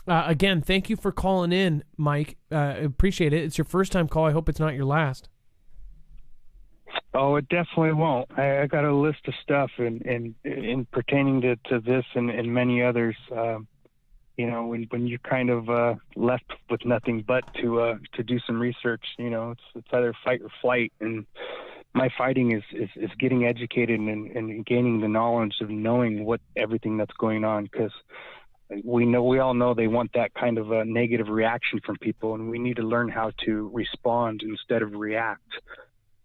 Speaker 1: Again, thank you for calling in, Mike. Appreciate it. It's your first time call. I hope it's not your last.
Speaker 7: Oh, it definitely won't. I got a list of stuff in pertaining to this and many others. When you're kind of left with nothing but to do some research, it's either fight or flight. And my fighting is getting educated and gaining the knowledge of knowing what everything that's going on, because we all know they want that kind of a negative reaction from people, and we need to learn how to respond instead of react.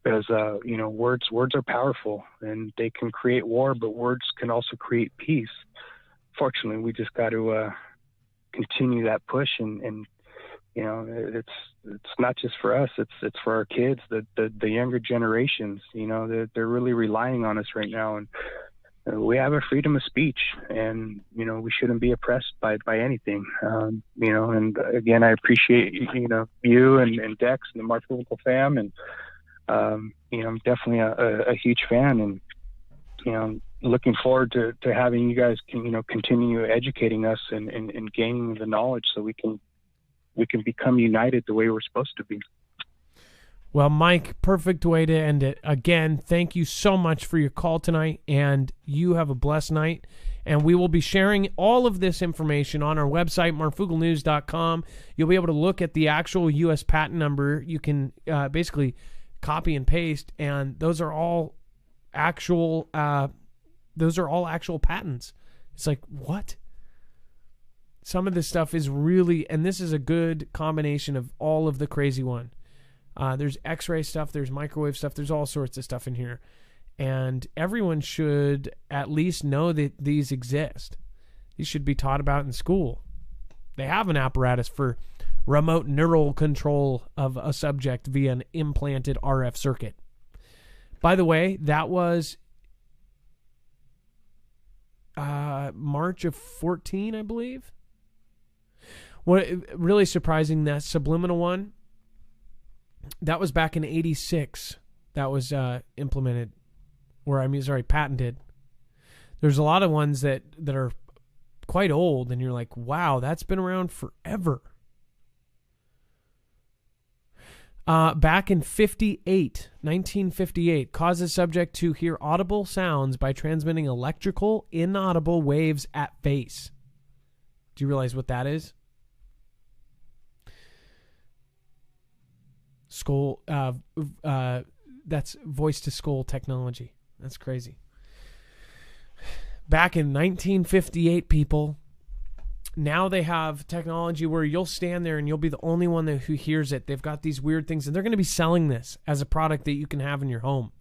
Speaker 7: Because words are powerful, and they can create war, but words can also create peace. Fortunately, we just got to continue that push, and it's not just for us; it's for our kids, the younger generations. They're really relying on us right now, and we have a freedom of speech, and we shouldn't be oppressed by anything. And again, I appreciate you and Dex and the Marf Rugal fam, and I'm definitely a huge fan, and looking forward to having you guys continue educating us and gaining the knowledge so we can become united the way we're supposed to be.
Speaker 1: Well, Mike, perfect way to end it. Again, thank you so much for your call tonight, and you have a blessed night. And we will be sharing all of this information on our website, marfugalnews.com. You'll be able to look at the actual U.S. patent number. You can basically copy and paste, and those are all actual patents. It's like, what? Some of this stuff is really, and this is a good combination of all of the crazy one. There's X-ray stuff, there's microwave stuff, there's all sorts of stuff in here. And everyone should at least know that these exist. These should be taught about in school. They have an apparatus for remote neural control of a subject via an implanted RF circuit. By the way, that was March of 14, I believe. What really surprising, that subliminal one, that was back in 86. That was implemented, patented. There's a lot of ones that are quite old, and you're like, wow, that's been around forever. Back in 1958, causes subject to hear audible sounds by transmitting electrical inaudible waves at face. Do you realize what that is? Skull, that's voice-to-skull technology. That's crazy. Back in 1958, people, now they have technology where you'll stand there and you'll be the only one who hears it. They've got these weird things, and they're going to be selling this as a product that you can have in your home,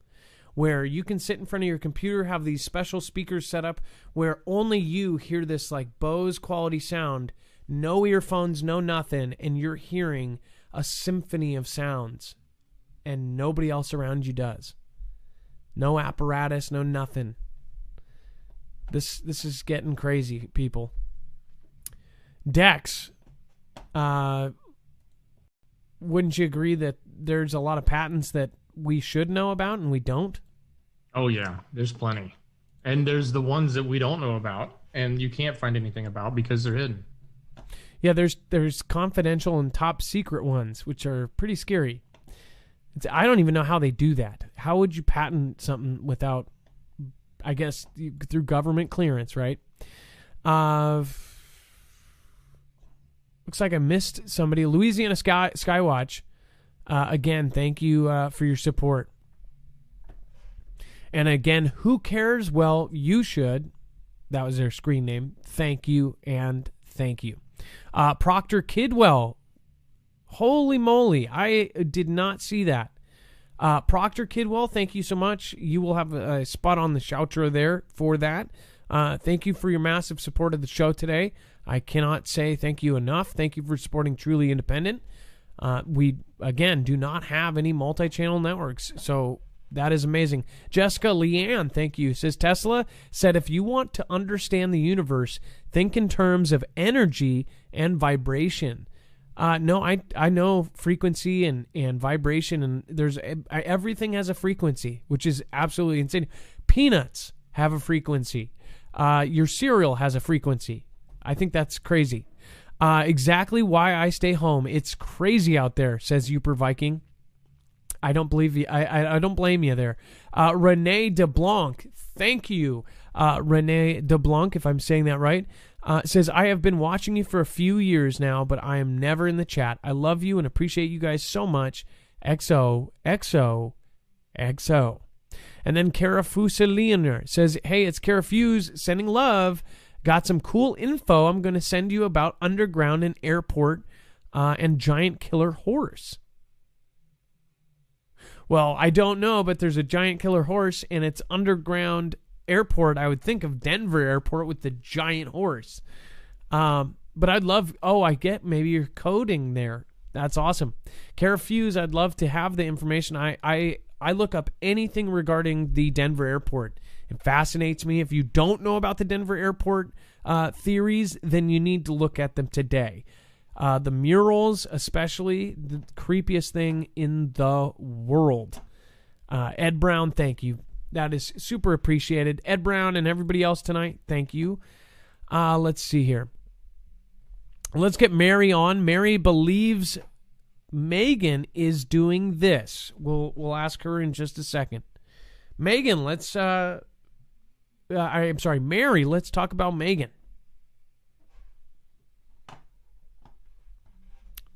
Speaker 1: where you can sit in front of your computer, have these special speakers set up where only you hear this like Bose quality sound, no earphones, no nothing, and you're hearing a symphony of sounds, and nobody else around you does. No apparatus, no nothing. This is getting crazy, people. Dex, wouldn't you agree that there's a lot of patents that we should know about and we don't?
Speaker 2: Oh yeah, there's plenty. And there's the ones that we don't know about and you can't find anything about because they're hidden.
Speaker 1: Yeah, there's confidential and top secret ones, which are pretty scary. I don't even know how they do that. How would you patent something without, I guess, through government clearance, right? Looks like I missed somebody. Louisiana Skywatch, again, thank you for your support. And again, who cares? Well, you should. That was their screen name. Thank you and thank you. Proctor Kidwell. Holy moly, I did not see that. Proctor Kidwell, thank you so much. You will have a spot on the shoutro there for that. Thank you for your massive support of the show today. I cannot say thank you enough. Thank you for supporting Truly Independent. We, again, do not have any multi-channel networks, so that is amazing. Jessica Leanne, thank you. Says Tesla said, if you want to understand the universe, think in terms of energy and vibration. No, I know frequency and vibration, and there's everything has a frequency, which is absolutely insane. Peanuts have a frequency. Your cereal has a frequency. I think that's crazy. Exactly why I stay home. It's crazy out there, says Uper Viking. I don't believe you. I don't blame you there. Renee DeBlanc, thank you. Renee DeBlanc, if I'm saying that right, says, I have been watching you for a few years now, but I am never in the chat. I love you and appreciate you guys so much. XO, XO, XO. And then Kara Fusilianer says, hey, it's Kara Fuse sending love. Got some cool info I'm going to send you about underground and airport and giant killer horse. Well, I don't know, but there's a giant killer horse and it's underground airport. I would think of Denver airport with the giant horse. But I'd love, I get maybe you're coding there. That's awesome. Kara Fuse, I'd love to have the information. I look up anything regarding the Denver airport. It fascinates me. If you don't know about the Denver airport theories, then you need to look at them today. The murals, especially, the creepiest thing in the world. Ed Brown, thank you. That is super appreciated. Ed Brown and everybody else tonight, thank you. Let's see here. Let's get Mary on. Mary believes Megan is doing this. We'll ask her in just a second. Megan, Mary, let's talk about Megan.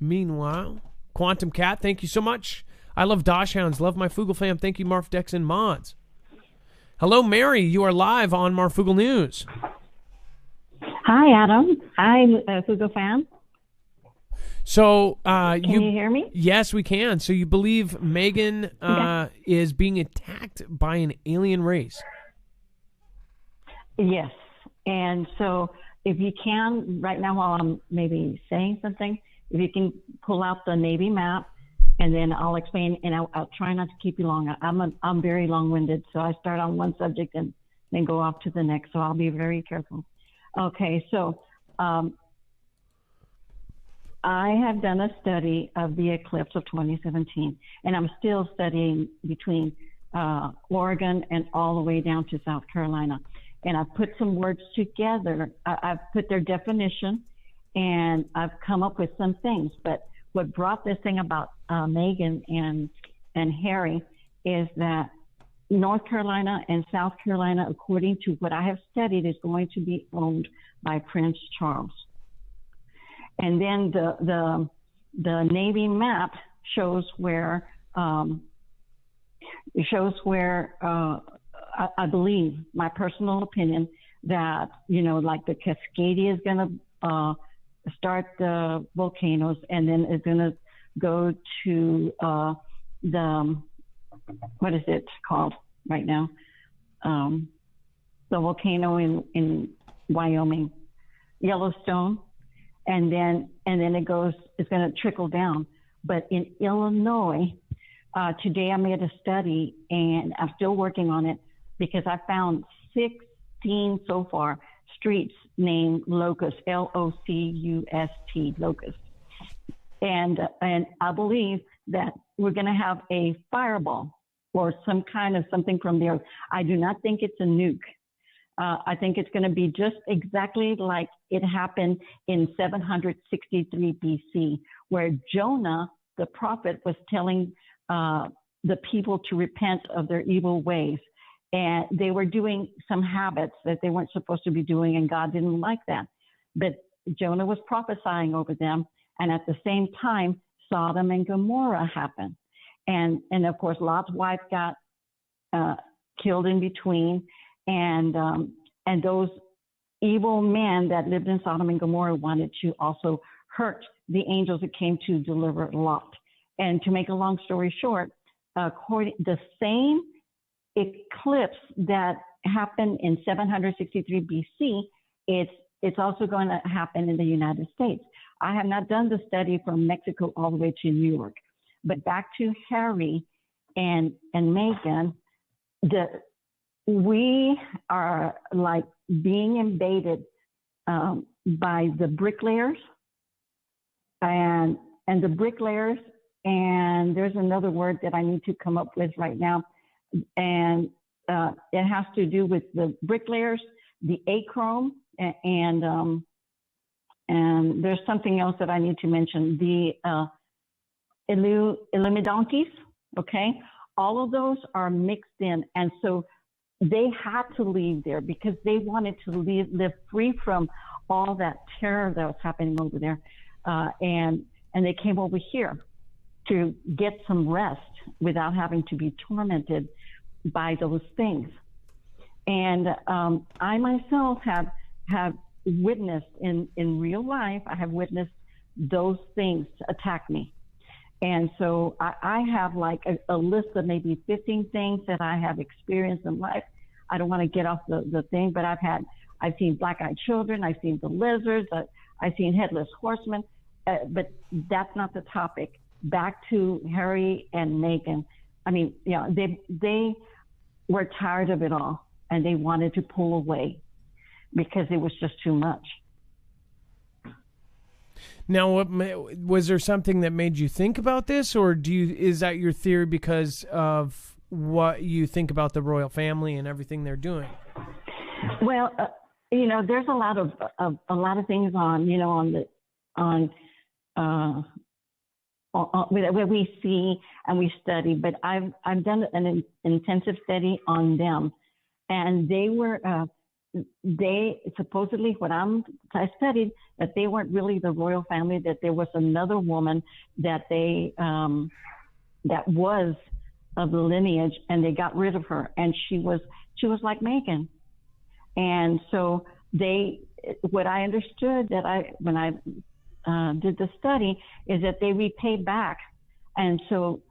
Speaker 1: Meanwhile, Quantum Cat, thank you so much. I love Dosh Hounds. Love my Fugle fam. Thank you, Marf, Dex, and Mods. Hello, Mary. You are live on Marfugle News.
Speaker 8: Hi, Adam. Hi, Fugle fan.
Speaker 1: So,
Speaker 8: can you hear me?
Speaker 1: Yes, we can. So you believe Megan is being attacked by an alien race?
Speaker 8: Yes. And so if you can, right now while I'm maybe saying something, if you can pull out the Navy map, and then I'll explain, and I'll try not to keep you long. I'm very long-winded, so I start on one subject and then go off to the next, so I'll be very careful. Okay, so I have done a study of the eclipse of 2017, and I'm still studying between Oregon and all the way down to South Carolina. And I've put some words together. I've put their definition, and I've come up with some things. But what brought this thing about Megan and Harry is that North Carolina and South Carolina, according to what I have studied, is going to be owned by Prince Charles. And then the Navy map shows where I believe, my personal opinion, that like the Cascadia is going to start the volcanoes, and then it's going to go to what is it called right now? The volcano in Wyoming, Yellowstone. And then it's going to trickle down. But in Illinois, today I made a study, and I'm still working on it because I found 16 so far streets named Locust, Locust, Locust. And I believe that we're going to have a fireball or some kind of something from the earth. I do not think it's a nuke. I think it's going to be just exactly like it happened in 763 BC, where Jonah, the prophet, was telling the people to repent of their evil ways. And they were doing some habits that they weren't supposed to be doing, and God didn't like that. But Jonah was prophesying over them, and at the same time, Sodom and Gomorrah happened. And of course, Lot's wife got killed in between. And those evil men that lived in Sodom and Gomorrah wanted to also hurt the angels that came to deliver Lot. And to make a long story short, the same eclipse that happened in 763 BC, it's also going to happen in the United States. I have not done the study from Mexico all the way to New York. But back to Harry and Megan, we are like being invaded by the bricklayers and the bricklayers, and there's another word that I need to come up with right now, and it has to do with the bricklayers, the achrome, and and there's something else that I need to mention. The Illuminati, okay? All of those are mixed in, and so they had to leave there because they wanted to live free from all that terror that was happening over there, and they came over here to get some rest without having to be tormented by those things. And I myself have witnessed in real life, I have witnessed those things attack me. And so I have like a list of maybe 15 things that I have experienced in life. I don't want to get off the thing, but I've seen black-eyed children, I've seen the lizards, I've seen headless horsemen, but that's not the topic. Back to Harry and Meghan. I mean, they were tired of it all, and they wanted to pull away because it was just too much.
Speaker 1: Now, was there something that made you think about this, or is that your theory because of what you think about the royal family and everything they're doing?
Speaker 8: Well, there's a lot of things where we see and we study, but I've done an intensive study on them, and they supposedly, I studied that they weren't really the royal family, that there was another woman that that was of the lineage, and they got rid of her, and she was like Meghan. And so what I understood when I did the study is that they repaid back. And so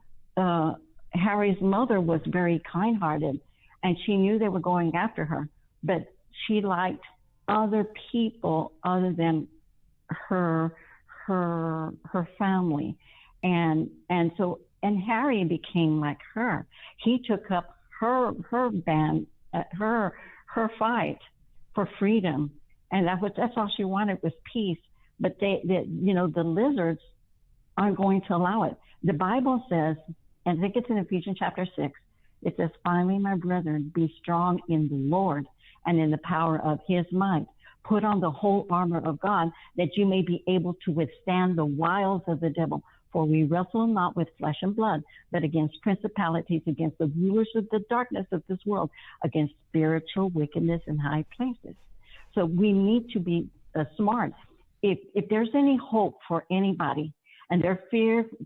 Speaker 8: Harry's mother was very kind-hearted, and she knew they were going after her, but she liked other people other than her family. And Harry became like her. He took up her fight for freedom, and that's all she wanted was peace. But the lizards aren't going to allow it. The Bible says, and I think it's in Ephesians chapter 6, it says, "Finally, my brethren, be strong in the Lord and in the power of his might. Put on the whole armor of God, that you may be able to withstand the wiles of the devil. For we wrestle not with flesh and blood, but against principalities, against the rulers of the darkness of this world, against spiritual wickedness in high places." So we need to be smart. If there's any hope for anybody, and they're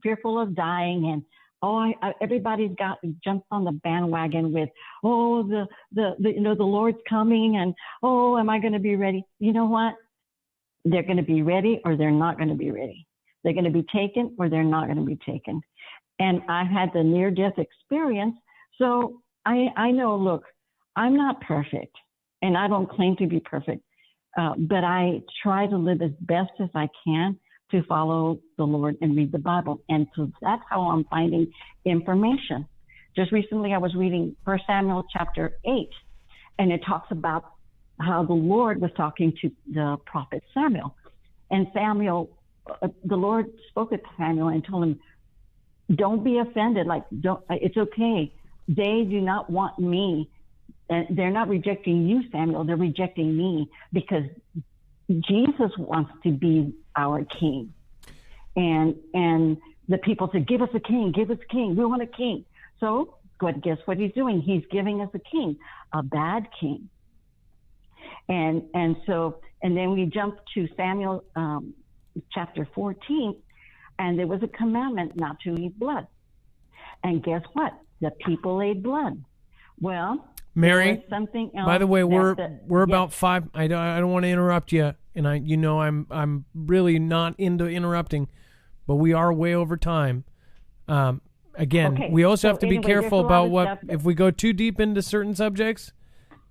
Speaker 8: fearful of dying, and everybody's jumped on the bandwagon with, the Lord's coming, and am I going to be ready? You know what? They're going to be ready, or they're not going to be ready. They're going to be taken, or they're not going to be taken. And I had the near-death experience, so I know. Look, I'm not perfect, and I don't claim to be perfect, but I try to live as best as I can to follow the Lord and read the Bible. And so that's how I'm finding information. Just recently, I was reading 1 Samuel chapter 8, and it talks about how the Lord was talking to the prophet Samuel. And Samuel, the Lord spoke to Samuel and told him, don't be offended. It's okay. They do not want me. And they're not rejecting you, Samuel. They're rejecting me because Jesus wants to be our king. And the people said, give us a king, give us a king. We want a king. So guess what he's doing? He's giving us a king, a bad king. And then we jump to Samuel chapter 14, and there was a commandment not to eat blood. And guess what? The people ate blood. Well,
Speaker 1: Mary,
Speaker 8: something else.
Speaker 1: by the way, we're about 5. I don't want to interrupt you, and I'm really not into interrupting, but we are way over time. Again, we also have to be careful about if we go too deep into certain subjects.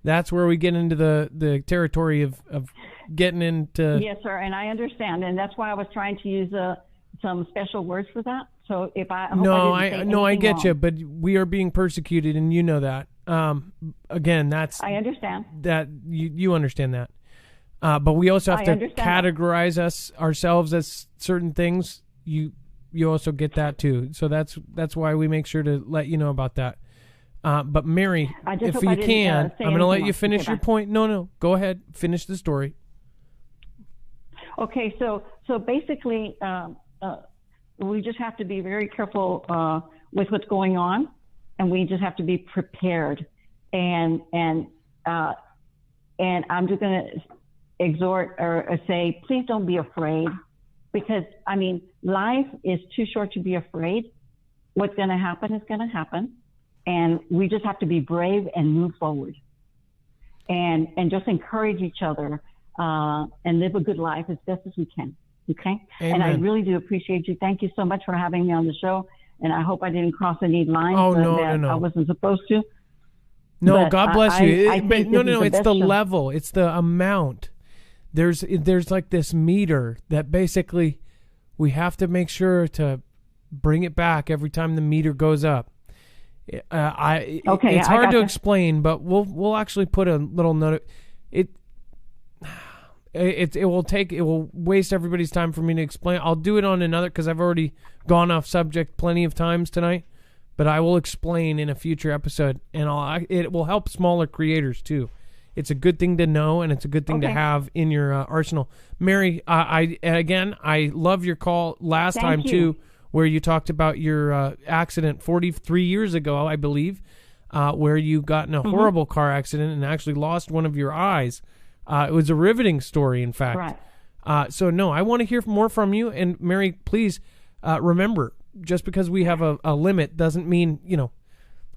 Speaker 1: That's where we get into the territory of getting into. Yes, sir, and I understand, and that's why I was trying to use some special words for that. So if I get you, but we are being persecuted, and you know that. Again, that's
Speaker 8: I understand
Speaker 1: that you understand that, but we also have to categorize ourselves as certain things. You also get that too, so that's why we make sure to let you know about that. But Mary, if you can, I'm going to let you finish your point. No, go ahead, finish the story.
Speaker 8: Okay, so basically, we just have to be very careful with what's going on, and we just have to be prepared. And I'm just going to exhort or say, please don't be afraid, because I mean, life is too short to be afraid. What's going to happen is going to happen, and we just have to be brave and move forward, and just encourage each other and live a good life as best as we can. Okay.
Speaker 1: Amen.
Speaker 8: And I really do appreciate you. Thank you so much for having me on the show. And I hope I didn't cross any lines that I wasn't supposed to.
Speaker 1: No,
Speaker 8: but
Speaker 1: God bless you. No. It's the
Speaker 8: show.
Speaker 1: level. It's the amount. There's like this meter that basically we have to make sure to bring it back every time the meter goes up. It's hard to explain, but we'll actually put a little note. It will waste everybody's time for me to explain. I'll do it on another, because I've already gone off subject plenty of times tonight, but I will explain in a future episode, and it will help smaller creators too. It's a good thing to know, and it's a good thing to have in your arsenal. Mary, I love your call last time too, where you talked about your accident 43 years ago, I believe, where you got in a horrible car accident and actually lost one of your eyes. It was a riveting story, in fact. Right. So, no, I want to hear more from you. And, Mary, please remember, just because we have a limit doesn't mean,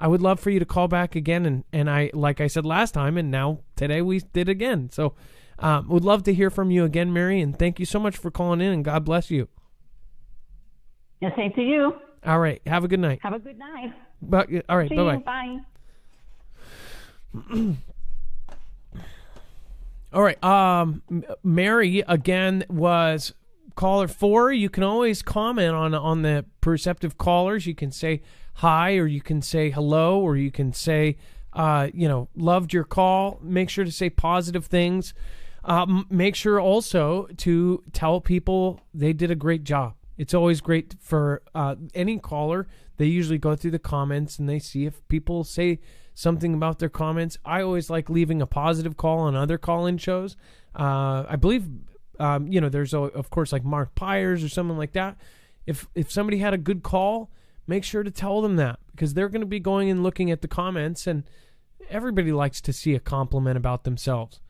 Speaker 1: I would love for you to call back again. And I, like I said last time, and now today we did again. So, would love to hear from you again, Mary. And thank you so much for calling in, and God bless you.
Speaker 8: Yeah, same to you.
Speaker 1: All right. Have a good night.
Speaker 8: Have a good night.
Speaker 1: All right. Bye-bye.
Speaker 8: Bye.
Speaker 1: All right. Mary, again, was caller 4. You can always comment on the Perceptive Callers. You can say hi, or you can say hello, or you can say, loved your call. Make sure to say positive things. Make sure also to tell people they did a great job. It's always great for any caller. They usually go through the comments and they see if people say something about their comments. I always like leaving a positive call on other call-in shows. I believe, there's, of course, like Mark Pyers or someone like that. If somebody had a good call, make sure to tell them that, because they're going to be going and looking at the comments, and everybody likes to see a compliment about themselves.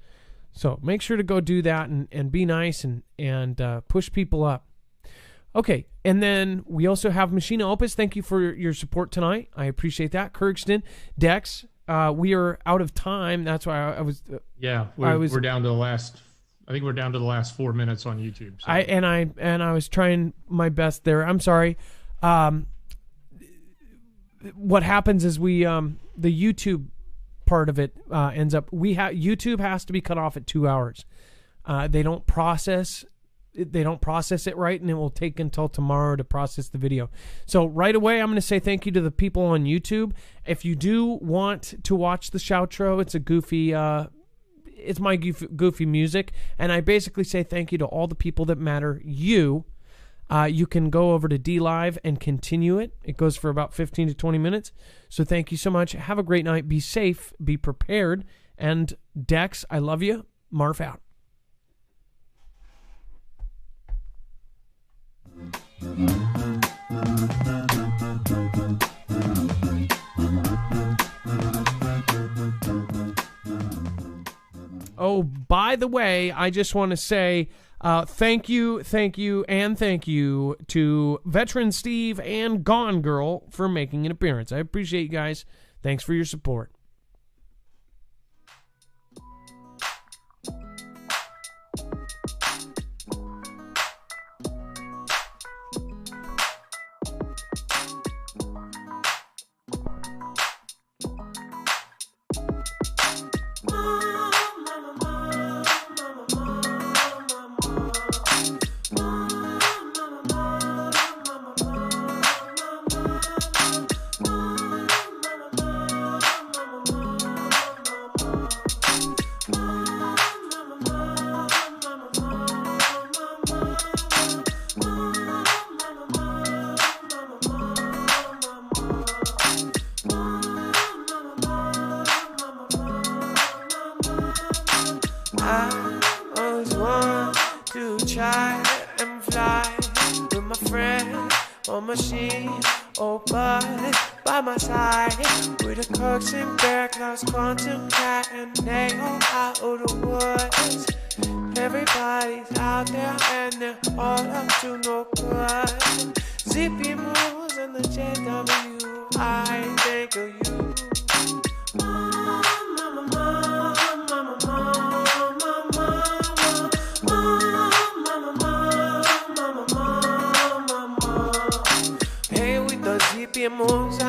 Speaker 1: So make sure to go do that and be nice and push people up. Okay, and then we also have Machina Opus. Thank you for your support tonight. I appreciate that. Kirkston, Dex, we are out of time. That's why I was.
Speaker 2: We're down to the last. I think we're down to the last 4 minutes on YouTube. So.
Speaker 1: I was trying my best there. I'm sorry. What happens is the YouTube part of it ends up. YouTube has to be cut off at 2 hours. They don't process it right, and it will take until tomorrow to process the video. So right away, I'm going to say thank you to the people on YouTube. If you do want to watch the Shoutro, it's a goofy, it's my goofy music, and I basically say thank you to all the people that matter. You can go over to DLive and continue it. It goes for about 15 to 20 minutes. So thank you so much. Have a great night. Be safe. Be prepared. And Dex, I love you. Marv out. Oh, by the way, I just want to say thank you to Veteran Steve and Gone Girl for making an appearance. I appreciate you guys. Thanks for your support.
Speaker 9: on machine, oh, but by my side, with the cooks and bear claws, quantum cat, and they all out of the woods. Everybody's out there and they're all up to no good. Zippy moves and the JW, I think of you. Mama, mama, mama, mama, mama, mama, mama, mama, mama. Hey, with the zippy moves.